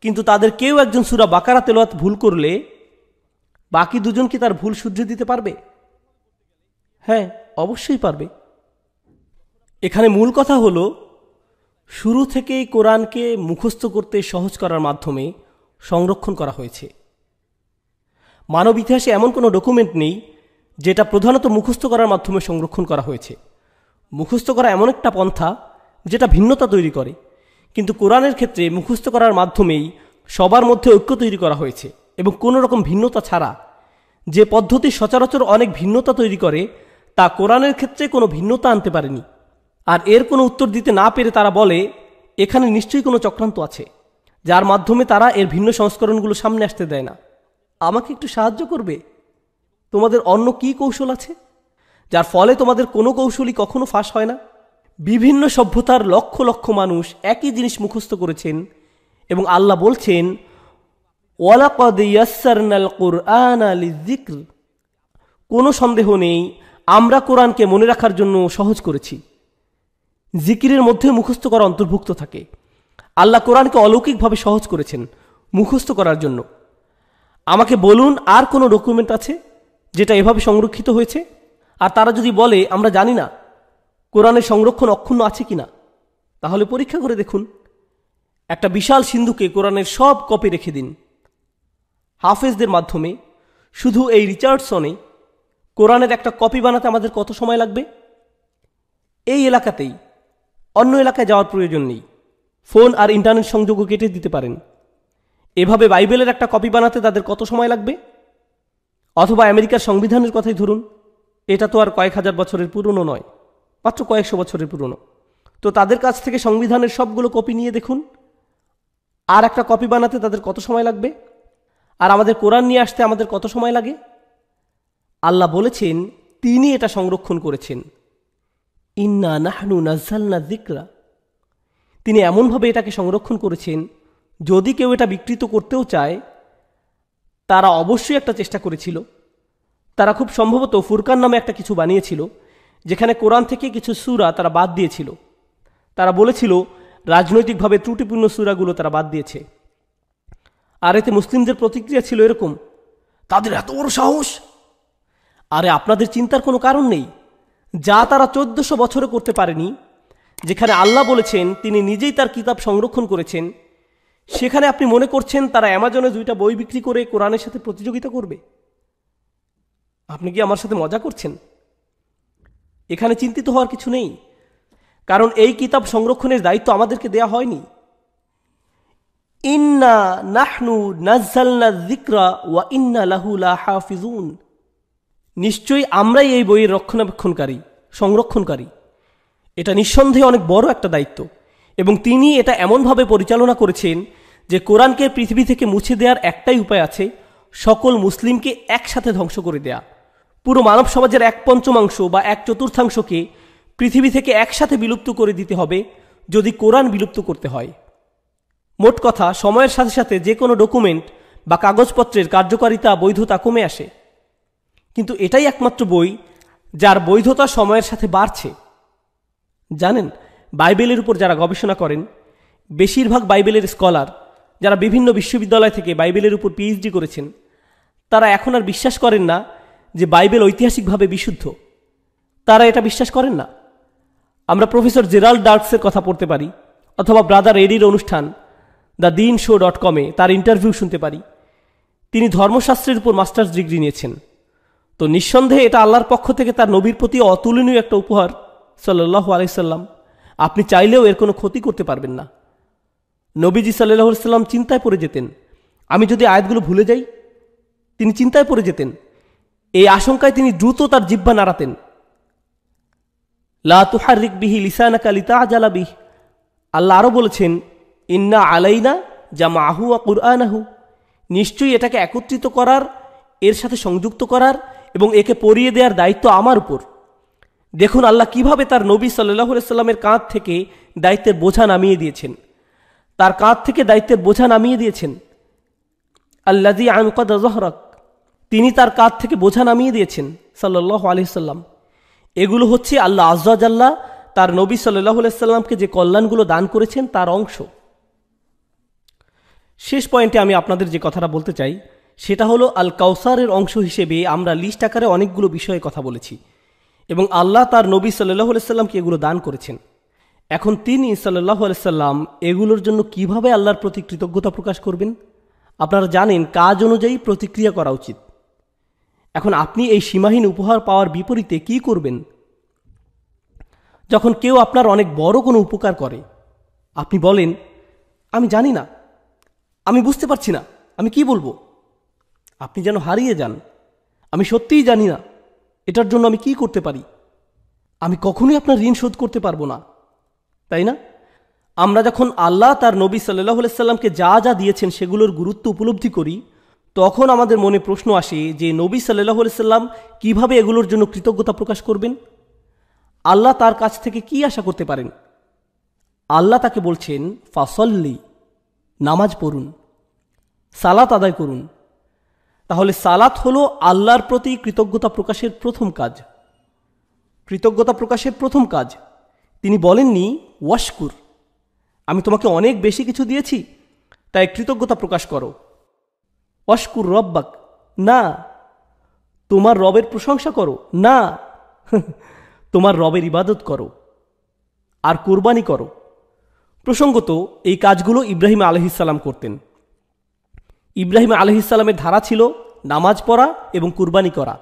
কিন্তু তাদের কেউ একজন সূরা বাকারা তেলাওয়াত ভুল করলে বাকি 2 জন কি তার ভুল শুধরে দিতে পারবে? হ্যাঁ, অবশ্যই পারবে। এখানে মূল কথা হলো, শুরু থেকেই কোরআনকে মুখস্থ করতে সহজ করার মাধ্যমে সংরক্ষণ করা হয়েছে। মানব ইতিহাসে এমন কোনো ডকুমেন্ট নেই যেটা প্রধানত মুখস্থ করার মাধ্যমে সংরক্ষণ করা হয়েছে। মুখস্থ করা এমন একটা পন্থা যেটা ভিন্নতা তৈরি করে, কিন্তু কোরআনের ক্ষেত্রে মুখস্থ করার মাধ্যমেই সবার মধ্যে ঐক্য তৈরি করা হয়েছে এবং কোনো রকম ভিন্নতা ছাড়া। যে পদ্ধতি সচরাচর অনেক ভিন্নতা তৈরি করে, তা কোরআনের ক্ষেত্রে কোনো ভিন্নতা আনতে পারেনি। আর এর কোনো উত্তর দিতে না পেরে তারা বলে এখানে নিশ্চয়ই কোনো চক্রান্ত আছে, যার মাধ্যমে তারা এর ভিন্ন সংস্করণগুলো সামনে আসতে দেয় না। আমাকে একটু সাহায্য করবে? তোমাদের অন্য কী কৌশল আছে যার ফলে তোমাদের কোনো কৌশলই কখনো ফাঁস হয় না? বিভিন্ন সভ্যতার লক্ষ লক্ষ মানুষ একই জিনিস মুখস্থ করেছেন এবং আল্লাহ বলছেন ওয়ালাকাদ ইয়াসসারনাল কুরআনা লিযিকর, কোনো সন্দেহ নেই আমরা কোরআনকে মনে রাখার জন্য সহজ করেছি। জিকিরের মধ্যে মুখস্থ করা অন্তর্ভুক্ত থাকে। আল্লাহ কোরআনকে অলৌকিকভাবে সহজ করেছেন মুখস্থ করার জন্য। আমাকে বলুন আর কোনো ডকুমেন্ট আছে যেটা এভাবে সংরক্ষিত হয়েছে? আর তারা যদি বলে আমরা জানি না কোরআনের সংরক্ষণ অক্ষুণ্ণ আছে কিনা, তাহলে পরীক্ষা করে দেখুন। একটা বিশাল সিন্ধুকে কোরআনের সব কপি রেখে দিন। হাফেজদের মাধ্যমে শুধু এই রিচার্ডসনে কোরআনের একটা কপি বানাতে আমাদের কত সময় লাগবে? এই এলাকাতেই, অন্য এলাকায় যাওয়ার প্রয়োজন নেই। ফোন আর ইন্টারনেট সংযোগও কেটে দিতে পারেন। এভাবে বাইবেলের একটা কপি বানাতে তাদের কত সময় লাগবে? অথবা আমেরিকার সংবিধানের কথাই ধরুন, এটা তো আর কয়েক হাজার বছরের পুরনো নয়, মাত্র কয়েকশো বছরের পুরনো। তো তাদের কাছ থেকে সংবিধানের সবগুলো কপি নিয়ে দেখুন, আর একটা কপি বানাতে তাদের কত সময় লাগবে? আর আমাদের কোরআন নিয়ে আসতে আমাদের কত সময় লাগে? আল্লাহ বলেছেন তিনি এটা সংরক্ষণ করেছেন। ইন্না নাহনু নাজ্জালনা যিকরা, তিনি এমনভাবে এটাকে সংরক্ষণ করেছেন, যদি কেউ এটা বিকৃত করতেও চায়, তারা অবশ্যই একটা চেষ্টা করেছিল। তারা খুব সম্ভবত ফুরকান নামে একটা কিছু বানিয়েছিল, যেখানে কোরআন থেকে কিছু সূরা তারা বাদ দিয়েছিল। তারা বলেছিল রাজনৈতিকভাবে ত্রুটিপূর্ণ সূরাগুলো তারা বাদ দিয়েছে। আর এতে মুসলিমদের প্রতিক্রিয়া ছিল এরকম, তাদের এত বড় সাহস! আরে আপনাদের চিন্তার কোনো কারণ নেই। যা তারা 1400 বছরে করতে পারেনি, যেখানে আল্লাহ বলেছেন তিনি নিজেই তার কিতাব সংরক্ষণ করেছেন, সেখানে আপনি মনে করছেন তারা অ্যামাজনে 2টা বই বিক্রি করে কোরআনের সাথে প্রতিযোগিতা করবে? আপনি কি আমার সাথে মজা করছেন? এখানে চিন্তিত হওয়ার কিছু নেই, কারণ এই কিতাব সংরক্ষণের দায়িত্ব আমাদেরকে দেয়া হয়নি। ইন্না নাহনু নাজ্জালনা যিকরা ওয়া ইন্না লাহু লাহাফিজুন, নিশ্চয়ই আমরাই এই বইয়ের রক্ষণাবেক্ষণকারী, সংরক্ষণকারী। এটা নিঃসন্দেহে অনেক বড় একটা দায়িত্ব, এবং তিনি এটা এমনভাবে পরিচালনা করেছেন যে কোরআনকে পৃথিবী থেকে মুছে দেওয়ার একটাই উপায় আছে, সকল মুসলিমকে একসাথে ধ্বংস করে দেয়া। পুরো মানব সমাজের 1/5 বা 1/4 পৃথিবী থেকে একসাথে বিলুপ্ত করে দিতে হবে যদি কোরআন বিলুপ্ত করতে হয়। মোট কথা, সময়ের সাথে সাথে যে কোনো ডকুমেন্ট বা কাগজপত্রের কার্যকারিতা, বৈধতা কমে আসে, কিন্তু এটাই একমাত্র বই যার বৈধতা সময়ের সাথে বাড়ছে। জানেন, বাইবেলের উপর যারা গবেষণা করেন, বেশিরভাগ বাইবেলের স্কলার যারা বিভিন্ন বিশ্ববিদ্যালয় থেকে বাইবেলের উপর পিএইচডি করেছেন, তারা এখন আর বিশ্বাস করেন না যে বাইবেল ঐতিহাসিকভাবে বিশুদ্ধ। তারা এটা বিশ্বাস করেন না। আমরা প্রফেসর জেরাল্ড ডার্কসের কথা পড়তে পারি, অথবা ব্রাদার এডির অনুষ্ঠান thedinshow.com-এ তার ইন্টারভিউ শুনতে পারি। তিনি ধর্মশাস্ত্রের উপর মাস্টার্স ডিগ্রি নিয়েছেন। তো নিঃসন্দেহে এটা আল্লাহর পক্ষ থেকে তার নবীর প্রতি অতুলনীয় একটা উপহার, সাল্লাল্লাহু আলাইহি সাল্লাম। আপনি চাইলেও এর কোনো ক্ষতি করতে পারবেন না। নবীজি সাল্লাল্লাহু আলাইহি সাল্লাম চিন্তায় পড়ে যেতেন, আমি যদি আয়াতগুলো ভুলে যাই। তিনি চিন্তায় পড়ে যেতেন। এই আশঙ্কায় তিনি দ্রুত তার জিহ্বা নাড়াতেন। লা তুহাররিক বিহি লিসানাকা লিতাআজালা বিহি, আল্লাহ আরও বলেছেন, ইন্না আলাইনা জামাআহু ওয়া কুরআনাহু, নিশ্চয়ই এটাকে একত্রিত করার, এর সাথে সংযুক্ত করার এবং একে পড়িয়ে দেওয়ার দায়িত্ব আমার উপর। দেখুন আল্লাহ কিভাবে তার নবী সাল্লাল্লাহু আলাইহি সাল্লামের কাঁধ থেকে দায়িত্বের বোঝা নামিয়ে দিয়েছেন। তার কাঁধ থেকে দায়িত্বের বোঝা নামিয়ে দিয়েছেন। আল্লাযী আনকাদা যহরাক, তিনি তার কাঁধ থেকে বোঝা নামিয়ে দিয়েছেন সাল্লাল্লাহু আলাইহি সাল্লাম। এগুলো হচ্ছে আল্লাহ আযজা ওয়া জাল্লা তার নবী সাল্লাল্লাহু আলাইহি সাল্লামকে যে কল্যাণগুলো দান করেছেন তার অংশ। শেষ পয়েন্টে আমি আপনাদের যে কথাটা বলতে চাই সেটা হলো, আল কাউসারের অংশ হিসেবে আমরা লিস্ট আকারে অনেকগুলো বিষয়ে কথা বলেছি, এবং আল্লাহ তার নবী সাল্লাল্লাহু আলাইহি সাল্লামকে এগুলো দান করেছেন। এখন তিনি সাল্লাল্লাহু আলাইহি সাল্লাম এগুলোর জন্য কিভাবে আল্লাহর প্রতি কৃতজ্ঞতা প্রকাশ করবেন? আপনারা জানেন কাজ অনুযায়ী প্রতিক্রিয়া করা উচিত। এখন আপনি এই সীমাহীন উপহার পাওয়ার বিপরীতে কি করবেন? যখন কেউ আপনার অনেক বড় কোনো উপকার করে, আপনি বলেন, আমি জানি না, আমি বুঝতে পারছি না, আমি কি বলবো। আপনি যেন হারিয়ে যান। আমি সত্যিই জানি না এটার জন্য আমি কি করতে পারি। আমি কখনোই আপনার ঋণ শোধ করতে পারবো না, তাই না? আমরা যখন আল্লাহ তার নবী সাল্লাল্লাহু আলাইহি সাল্লামকে যা যা দিয়েছেন সেগুলোর গুরুত্ব উপলব্ধি করি, তখন আমাদের মনে প্রশ্ন আসে যে নবী সাল্লাল্লাহু আলাইহি সাল্লাম কিভাবে এগুলোর জন্য কৃতজ্ঞতা প্রকাশ করবেন? আল্লাহ তার কাছ থেকে কি আশা করতে পারেন? আল্লাহ তাকে বলছেন, ফাসল্লি, নামাজ পড়ুন, সালাত আদায় করুন। তাহলে সালাত হলো আল্লাহর প্রতি কৃতজ্ঞতা প্রকাশের প্রথম কাজ। কৃতজ্ঞতা প্রকাশের প্রথম কাজ। তিনি বলেননি ওয়াশকুর, আমি তোমাকে অনেক বেশি কিছু দিয়েছি তাই কৃতজ্ঞতা প্রকাশ করো। ওয়াশকুর রব্বাক, না। তোমার রবের প্রশংসা করো, না। তোমার রবের ইবাদত করো আর কুরবানি করো। প্রসঙ্গত এই কাজগুলো ইব্রাহিম আলাইহিসসালাম করতেন। ইব্রাহিম আলাইহিসসালামের ধারা ছিল নামাজ পড়া এবং কুরবানি করা।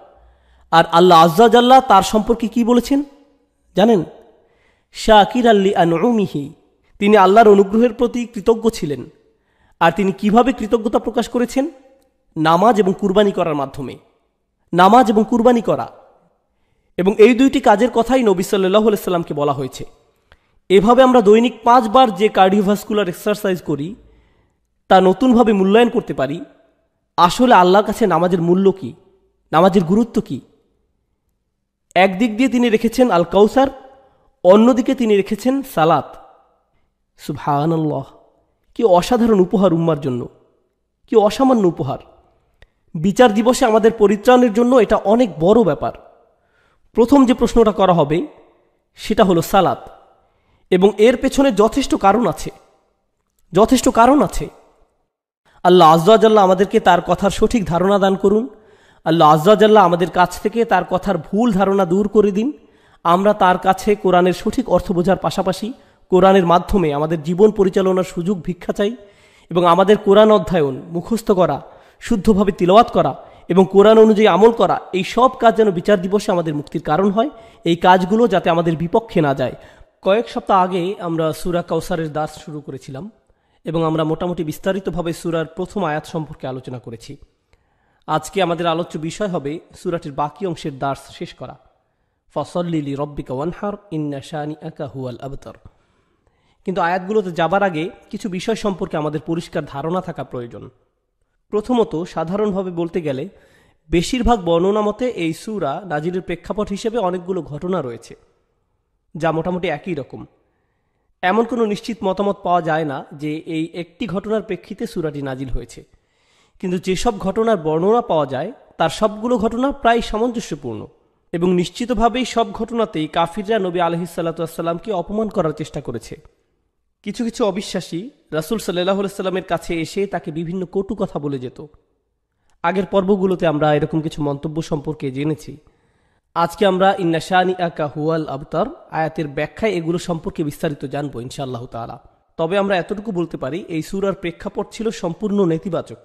আর আল্লাহ আজ্জা জাল্লা তার সম্পর্কে কি বলেছেন জানেন? শাকির আল্লি আনউমিহি, তিনি আল্লাহর অনুগ্রহের প্রতি কৃতজ্ঞ ছিলেন। আর তিনি কিভাবে কৃতজ্ঞতা প্রকাশ করেছেন? নামাজ এবং কুরবানি করার মাধ্যমে। নামাজ এবং কুরবানি করা, এবং এই দুইটি কাজের কথাই নবী সাল্লাল্লাহু আলাইহি সাল্লামকে বলা হয়েছে। এভাবে আমরা দৈনিক 5 বার যে কার্ডিওভাস্কুলার এক্সারসাইজ করি তা নতুনভাবে মূল্যায়ন করতে পারি। আসলে আল্লাহর কাছে নামাজের মূল্য কি, নামাজের গুরুত্ব কি। একদিক দিয়ে তিনি রেখেছেন আল কাউসার, অন্যদিকে তিনি রেখেছেন সালাত। সুবহানাল্লাহ, কি অসাধারণ উপহার উম্মার জন্য, কি অসামান্য উপহার। বিচার দিবসে আমাদের পরিত্রাণের জন্য এটা অনেক বড় ব্যাপার। প্রথম যে প্রশ্নটা করা হবে সেটা হলো সালাত, এবং এর পেছনে যথেষ্ট কারণ আছে, যথেষ্ট কারণ আছে। আল্লাহ আজ্জা জাল্লা আমাদেরকে তার কথার সঠিক ধারণা দান করুন। আল্লাহ আজ্জা জাল্লা আমাদের কাছ থেকে তার কথার ভুল ধারণা দূর করে দিন। আমরা তার কাছে কোরআনের সঠিক অর্থ বোঝার পাশাপাশি কোরআনের মাধ্যমে আমাদের জীবন পরিচালনার সুযোগ ভিক্ষা চাই, এবং আমাদের কোরআন অধ্যয়ন, মুখস্থ করা, শুদ্ধভাবে তিলাওয়াত করা এবং কোরআন অনুযায়ী আমল করা, এই সব কাজ যেন বিচার দিবসে আমাদের মুক্তির কারণ হয়। এই কাজগুলো যাতে আমাদের বিপক্ষে না যায়। কয়েক সপ্তাহ আগে আমরা সূরা কাউসারের দাস শুরু করেছিলাম, এবং আমরা মোটামুটি বিস্তারিতভাবে সূরার প্রথম আয়াত সম্পর্কে আলোচনা করেছি। আজকে আমাদের আলোচ্য বিষয় হবে সূরাটির বাকি অংশের দাস শেষ করা। ফসল্লি লিরব্বিকা ওয়ানহার ইন্না শানিআকা হুয়াল আবতার। কিন্তু আয়াতগুলোতে যাবার আগে কিছু বিষয় সম্পর্কে আমাদের পরিষ্কার ধারণা থাকা প্রয়োজন। প্রথমত, সাধারণভাবে বলতে গেলে বেশিরভাগ বর্ণনা মতে এই সূরা নাজিলের প্রেক্ষাপট হিসেবে অনেকগুলো ঘটনা রয়েছে, যা মোটামুটি একই রকম। এমন কোনো নিশ্চিত মতামত পাওয়া যায় না যে এই একটি ঘটনার প্রেক্ষিতে সূরাটি নাজিল হয়েছে। কিন্তু যেসব ঘটনার বর্ণনা পাওয়া যায় তার সবগুলো ঘটনা প্রায় সামঞ্জস্যপূর্ণ, এবং নিশ্চিতভাবেই সব ঘটনাতেই কাফিররা নবী আলাইহিসসালাতু ওয়াসসালামকে অপমান করার চেষ্টা করেছে। কিছু কিছু অবিশ্বাসী রাসূল সাল্লাল্লাহু আলাইহি সাল্লামের কাছে এসে তাকে বিভিন্ন কটু কথা বলে যেত। আগের পর্বগুলোতে আমরা এরকম কিছু মন্তব্য সম্পর্কে জেনেছি। আজকে আমরা ইন্না শানিআকা হুয়াল আবতার আয়াতের ব্যাখ্যায় এগুলো সম্পর্কে বিস্তারিত জানবো ইনশাআল্লাহ তাআলা। তবে আমরা এতটুকু বলতে পারি, এই সূরার প্রেক্ষাপট ছিল সম্পূর্ণ নেতিবাচক।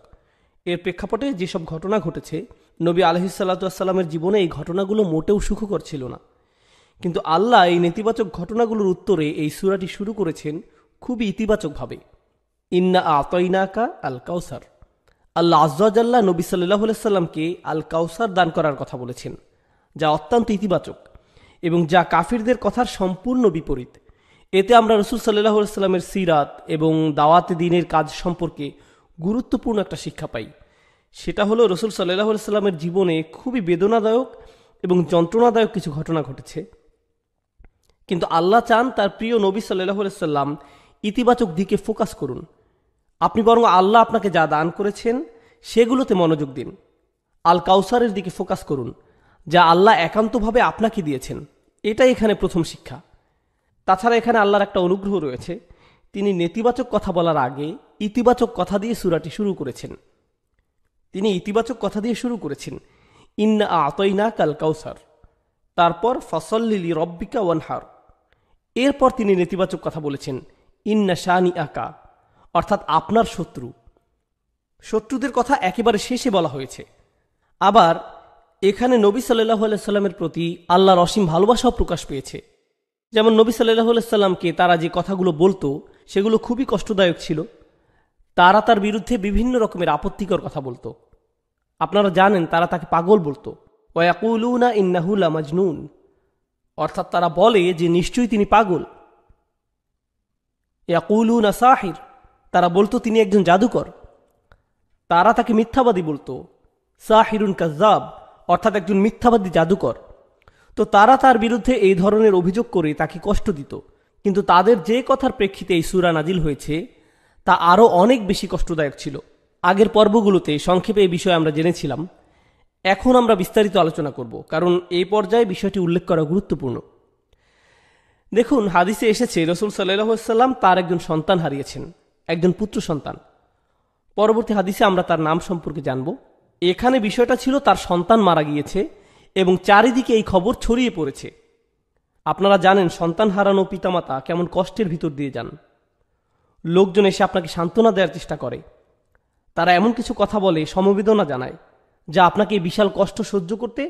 এর প্রেক্ষাপটে যেসব ঘটনা ঘটেছে, নবী আলাইহিসসালাতু ওয়াসসালামের জীবনে এই ঘটনাগুলো মোটেও সুখকর ছিল না। কিন্তু আল্লাহ এই নেতিবাচক ঘটনাগুলোর উত্তরে এই সূরাটি শুরু করেছেন খুবই ইতিবাচকভাবে। ইন্না আতাইনাকা আল কাউসার। আল্লাহ আজ্জা জাল্লা নবী সাল্লাল্লাহু আলাইহি সাল্লামকে আল কাউসার দান করার কথা বলেছেন, যা অত্যন্ত ইতিবাচক এবং যা কাফিরদের কথার সম্পূর্ণ বিপরীত। এতে আমরা রাসূল সাল্লাল্লাহু আলাইহি সাল্লামের সিরাত এবং দাওয়াতে দ্বীনের কাজ সম্পর্কে গুরুত্বপূর্ণ একটা শিক্ষা পাই। সেটা হলো রাসূল সাল্লাল্লাহু আলাইহি সাল্লামের জীবনে খুবই বেদনাদায়ক এবং যন্ত্রণাদায়ক কিছু ঘটনা ঘটেছে, কিন্তু আল্লাহ চান তার প্রিয় নবী সাল্লাল্লাহু আলাইহি সাল্লাম ইতিবাচক দিকে ফোকাস করুন। আপনি বরং আল্লাহ আপনাকে যা দান করেছেন সেগুলোতে মনোযোগ দিন। আল কাউসারের দিকে ফোকাস করুন, যা আল্লাহ একান্তভাবে আপনাকে দিয়েছেন। এটাই এখানে প্রথম শিক্ষা। তাছাড়া এখানে আল্লাহর একটা অনুগ্রহ রয়েছে, তিনি নেতিবাচক কথা বলার আগে ইতিবাচক কথা দিয়ে সূরাটি শুরু করেছেন। তিনি ইতিবাচক কথা দিয়ে শুরু করেছেন, ইন্না আতাইনাকাল কাউসার, তারপর ফসল্লি লিরব্বিকা ওয়ানহার। এরপর তিনি নেতিবাচক কথা বলেছেন, ইন্না শানিআকা, অর্থাৎ আপনার শত্রু। শত্রুদের কথা একেবারে শেষে বলা হয়েছে। আবার এখানে নবী সাল্লাল্লাহু আলাইহি সাল্লামের প্রতি আল্লাহর অসীম ভালোবাসাও প্রকাশ পেয়েছে। যেমন নবী সাল্লাল্লাহু আলাইহি সাল্লামকে তারা যে কথাগুলো বলতো সেগুলো খুবই কষ্টদায়ক ছিল। তারা তার বিরুদ্ধে বিভিন্ন রকমের আপত্তিকর কথা বলতো। আপনারা জানেন তারা তাকে পাগল বলতো। ওয়ায়াকুলুনা ইন্নাহু লামাজনুন, অর্থাৎ তারা বলে যে নিশ্চয়ই তিনি পাগল। ইয়াকুলুনা সাহির, তারা বলতো তিনি একজন জাদুকর। তারা তাকে মিথ্যাবাদী বলতো, সাহিরুন কাজ্জাব, অর্থাৎ একজন মিথ্যাবাদী জাদুকর। তো তারা তার বিরুদ্ধে এই ধরনের অভিযোগ করে তাকে কষ্ট দিত। কিন্তু তাদের যে কথার প্রেক্ষিতে এই সূরা নাজিল হয়েছে তা আরও অনেক বেশি কষ্টদায়ক ছিল। আগের পর্বগুলোতে সংক্ষেপে এই বিষয়ে আমরা জেনেছিলাম। এখন আমরা বিস্তারিত আলোচনা করব, কারণ এই পর্যায়ে বিষয়টি উল্লেখ করা গুরুত্বপূর্ণ। দেখুন, হাদিসে এসেছে রাসূল সাল্লাল্লাহু আলাইহি ওয়াসাল্লাম তার একজন সন্তান হারিয়েছেন, একজন পুত্র সন্তান। পরবর্তী হাদিসে আমরা তার নাম সম্পর্কে জানব। এখানে বিষয়টা ছিল তার সন্তান মারা গিয়েছে এবং চারিদিকে এই খবর ছড়িয়ে পড়েছে। আপনারা জানেন সন্তান হারানো পিতামাতা কেমন কষ্টের ভিতর দিয়ে যান। লোকজন এসে আপনাকে সান্ত্বনা দেওয়ার চেষ্টা করে, তারা এমন কিছু কথা বলে, সমবেদনা জানায়, যা আপনাকে এই বিশাল কষ্ট সহ্য করতে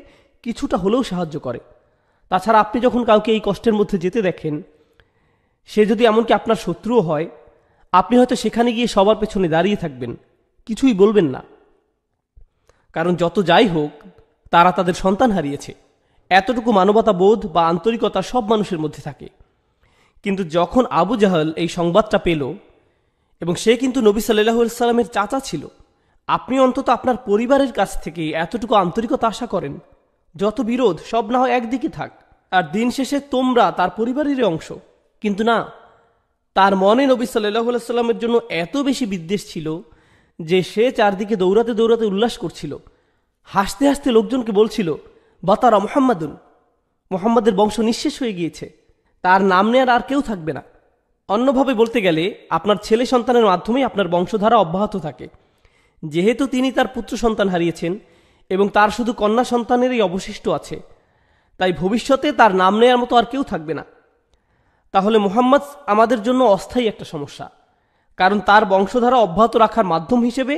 কিছুটা হলেও সাহায্য করে। তাছাড়া আপনি যখন কাউকে এই কষ্টের মধ্যে যেতে দেখেন, সে যদি এমনকি আপনার শত্রুও হয়, আপনি হয়তো সেখানে গিয়ে সবার পেছনে দাঁড়িয়ে থাকবেন, কিছুই বলবেন না। কারণ যত যাই হোক, তারা তাদের সন্তান হারিয়েছে। এতটুকু মানবতা বোধ বা আন্তরিকতা সব মানুষের মধ্যে থাকে। কিন্তু যখন আবু জাহল এই সংবাদটা পেল, এবং সে কিন্তু নবী সাল্লাল্লাহু আলাইহি সাল্লামের চাচা ছিল, আপনি অন্তত আপনার পরিবারের কাছ থেকে এতটুকু আন্তরিকতা আশা করেন। যত বিরোধ সব না হয় একদিকে থাক, আর দিন শেষে তোমরা তার পরিবারেরই অংশ। কিন্তু না, তার মনে নবী সাল্লাল্লাহু আলাইহি সাল্লামের জন্য এত বেশি বিদ্বেষ ছিল যে সে চারদিকে দৌড়াতে দৌড়াতে উল্লাস করছিল, হাসতে হাসতে লোকজনকে বলছিল, বাতারা মুহাম্মাদুন, মুহাম্মাদের বংশ নিঃশেষ হয়ে গিয়েছে, তার নাম নেয়ার আর কেউ থাকবে না। অন্যভাবে বলতে গেলে আপনার ছেলে সন্তানের মাধ্যমেই আপনার বংশধারা অব্যাহত থাকে। যেহেতু তিনি তার পুত্র সন্তান হারিয়েছেন এবং তার শুধু কন্যা সন্তানেরই অবশিষ্ট আছে, তাই ভবিষ্যতে তার নাম নেয়ার মতো আর কেউ থাকবে না। তাহলে মুহাম্মদ আমাদের জন্য অস্থায়ী একটা সমস্যা, কারণ তার বংশধারা অব্যাহত রাখার মাধ্যম হিসেবে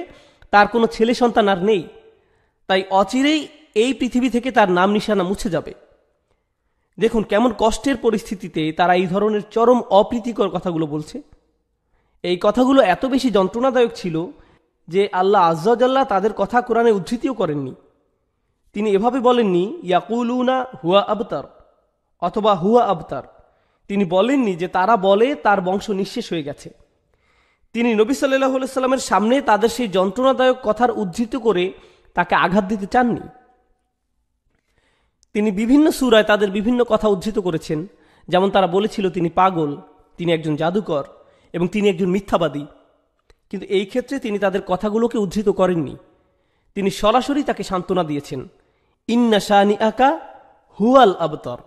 তার কোনো ছেলে সন্তান আর নেই। তাই অচিরেই এই পৃথিবী থেকে তার নাম নিশানা মুছে যাবে। দেখুন কেমন কষ্টের পরিস্থিতিতে তারা এই ধরনের চরম অপ্রীতিকর কথাগুলো বলছে। এই কথাগুলো এত বেশি যন্ত্রণাদায়ক ছিল যে আল্লাহ আজ্জা ওয়া জাল্লা তাদের কথা কোরআনে উদ্ধৃতিও করেননি। তিনি এভাবে বলেননি ইয়াকুলুনা হুয়া আবতার অথবা হুয়া আবতার। তিনি বলেননি যে তারা বলে তার বংশ নিঃশেষ হয়ে গেছে। তিনি নবী সাল্লাল্লাহু আলাইহি সাল্লামের সামনে তাদের সেই যন্ত্রণাদায়ক কথার উদ্ধৃত করে তাকে আঘাত দিতে চাননি। তিনি বিভিন্ন সূরায় তাদের বিভিন্ন কথা উদ্ধৃত করেছেন, যেমন তারা বলেছিল তিনি পাগল, তিনি একজন জাদুকর এবং তিনি একজন মিথ্যাবাদী। কিন্তু এই ক্ষেত্রে তিনি তাদের কথাগুলোকে উদ্ধৃত করেননি। তিনি সরাসরি তাকে সান্ত্বনা দিয়েছেন, ইন্না শানিআকা হুয়াল আবতার,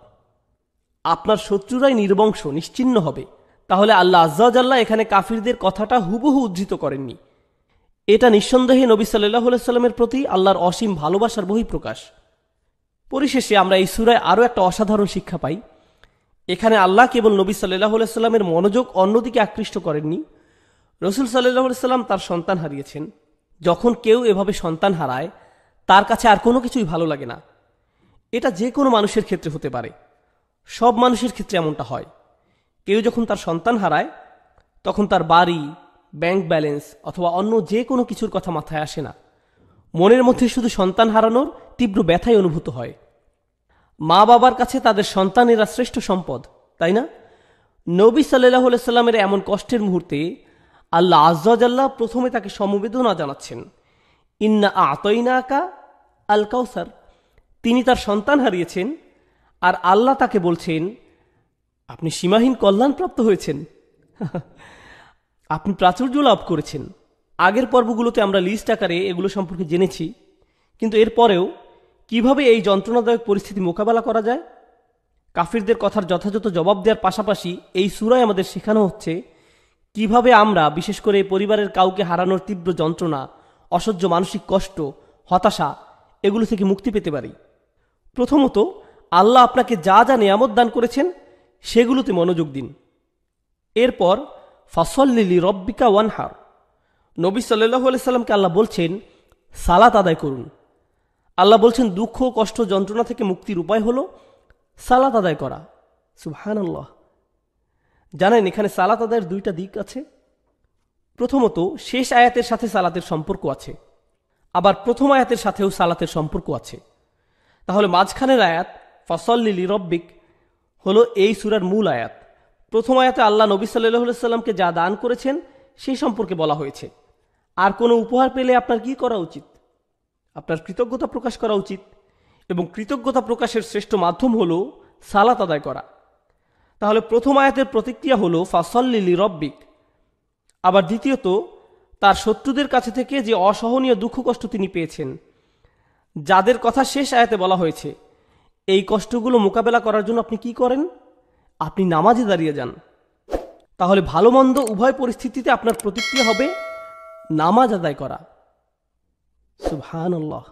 আপনার শত্রুরাই নির্বংশ নিশ্চিহ্ন হবে। তাহলে আল্লাহ আজ্জা ওয়া জাল্লা এখানে কাফিরদের কথাটা হুবহু উদ্ধৃত করেননি। এটা নিঃসন্দেহে নবী সাল্লাল্লাহু আলাইহি সাল্লামের প্রতি আল্লাহর অসীম ভালোবাসার বহিঃপ্রকাশ। পরিশেষে আমরা এই সূরায় আরও একটা অসাধারণ শিক্ষা পাই। এখানে আল্লাহ কেবল নবী সাল্লাল্লাহু আলাইহি সাল্লামের মনোযোগ অন্যদিকে আকৃষ্ট করেননি। রাসূল সাল্লাল্লাহু আলাইহি সাল্লাম তার সন্তান হারিয়েছেন। যখন কেউ এভাবে সন্তান হারায়, তার কাছে আর কোনো কিছুই ভালো লাগে না। এটা যে কোনো মানুষের ক্ষেত্রে হতে পারে, সব মানুষের ক্ষেত্রে এমনটা হয়। কেউ যখন তার সন্তান হারায়, তখন তার বাড়ি, ব্যাংক ব্যালেন্স অথবা অন্য যে কোনো কিছুর কথা মাথায় আসে না। মনের মধ্যে শুধু সন্তান হারানোর তীব্র ব্যথাই অনুভূত হয়। মা বাবার কাছে তাদের সন্তানেরা শ্রেষ্ঠ সম্পদ, তাই না? নবী সাল্লাল্লাহু আলাইহি সাল্লামের এমন কষ্টের মুহূর্তে আল্লাহ আজ্জা ওয়া জাল্লা প্রথমে তাকে সমবেদনা জানাচ্ছেন, ইন্না আ'তাইনাকা আল কাউসার। তিনি তার সন্তান হারিয়েছেন আর আল্লাহ তাকে বলছেন, আপনি সীমাহীন কল্যাণপ্রাপ্ত হয়েছেন, আপনি প্রাচুর্য লাভ করেছেন। আগের পর্বগুলোতে আমরা লিস্ট আকারে এগুলো সম্পর্কে জেনেছি, কিন্তু এরপরেও কিভাবে এই যন্ত্রণাদায়ক পরিস্থিতি মোকাবেলা করা যায়, কাফিরদের কথার যথাযথ জবাব দেওয়ার পাশাপাশি এই সূরায় আমাদের শেখানো হচ্ছে কিভাবে আমরা বিশেষ করে পরিবারের কাউকে হারানোর তীব্র যন্ত্রণা, অসহ্য মানসিক কষ্ট, হতাশা এগুলো থেকে মুক্তি পেতে পারি। প্রথমত, আল্লাহ আপনাকে যা যা নিয়ামত দান করেছেন সেগুলোতে মনোযোগ দিন। এরপর ফাসল্লি লিরব্বিকা ওয়ানহার, নবী সাল্লাল্লাহু আলাইহি সাল্লামকে আল্লাহ বলছেন সালাত আদায় করুন। আল্লাহ বলছেন দুঃখ, কষ্ট, যন্ত্রণা থেকে মুক্তির উপায় হলো সালাত আদায় করা। সুবহানাল্লাহ। জানেন এখানে সালাত আদায়ের দুইটা দিক আছে। প্রথমত, শেষ আয়াতের সাথে সালাতের সম্পর্ক আছে, আবার প্রথম আয়াতের সাথেও সালাতের সম্পর্ক আছে। তাহলে মাঝখানের আয়াত ফাসল্লি লিরব্বিক হলো এই সূরার মূল আয়াত। প্রথম আয়াতে আল্লাহ নবী সাল্লাল্লাহু আলাইহি সাল্লামকে যা দান করেছেন সেই সম্পর্কে বলা হয়েছে। আর কোনো উপহার পেলে আপনার কি করা উচিত? আপনার কৃতজ্ঞতা প্রকাশ করা উচিত, এবং কৃতজ্ঞতা প্রকাশের শ্রেষ্ঠ মাধ্যম হলো সালাত আদায় করা। তাহলে প্রথম আয়াতের প্রতিক্রিয়া হলো ফাসল্লি লিরব্বিক। আবার দ্বিতীয়ত, তার শত্রুদের কাছে থেকে যে অসহনীয় দুঃখ কষ্ট তিনি পেয়েছেন, যাদের কথা শেষ আয়াতে বলা হয়েছে, এই কষ্টগুলো মোকাবেলা করার জন্য আপনি কি করেন? আপনি নামাজে দাঁড়িয়ে যান। তাহলে ভালো মন্দ উভয় পরিস্থিতিতে আপনার প্রতিক্রিয়া হবে নামাজ আদায় করা। সুবহানাল্লাহ।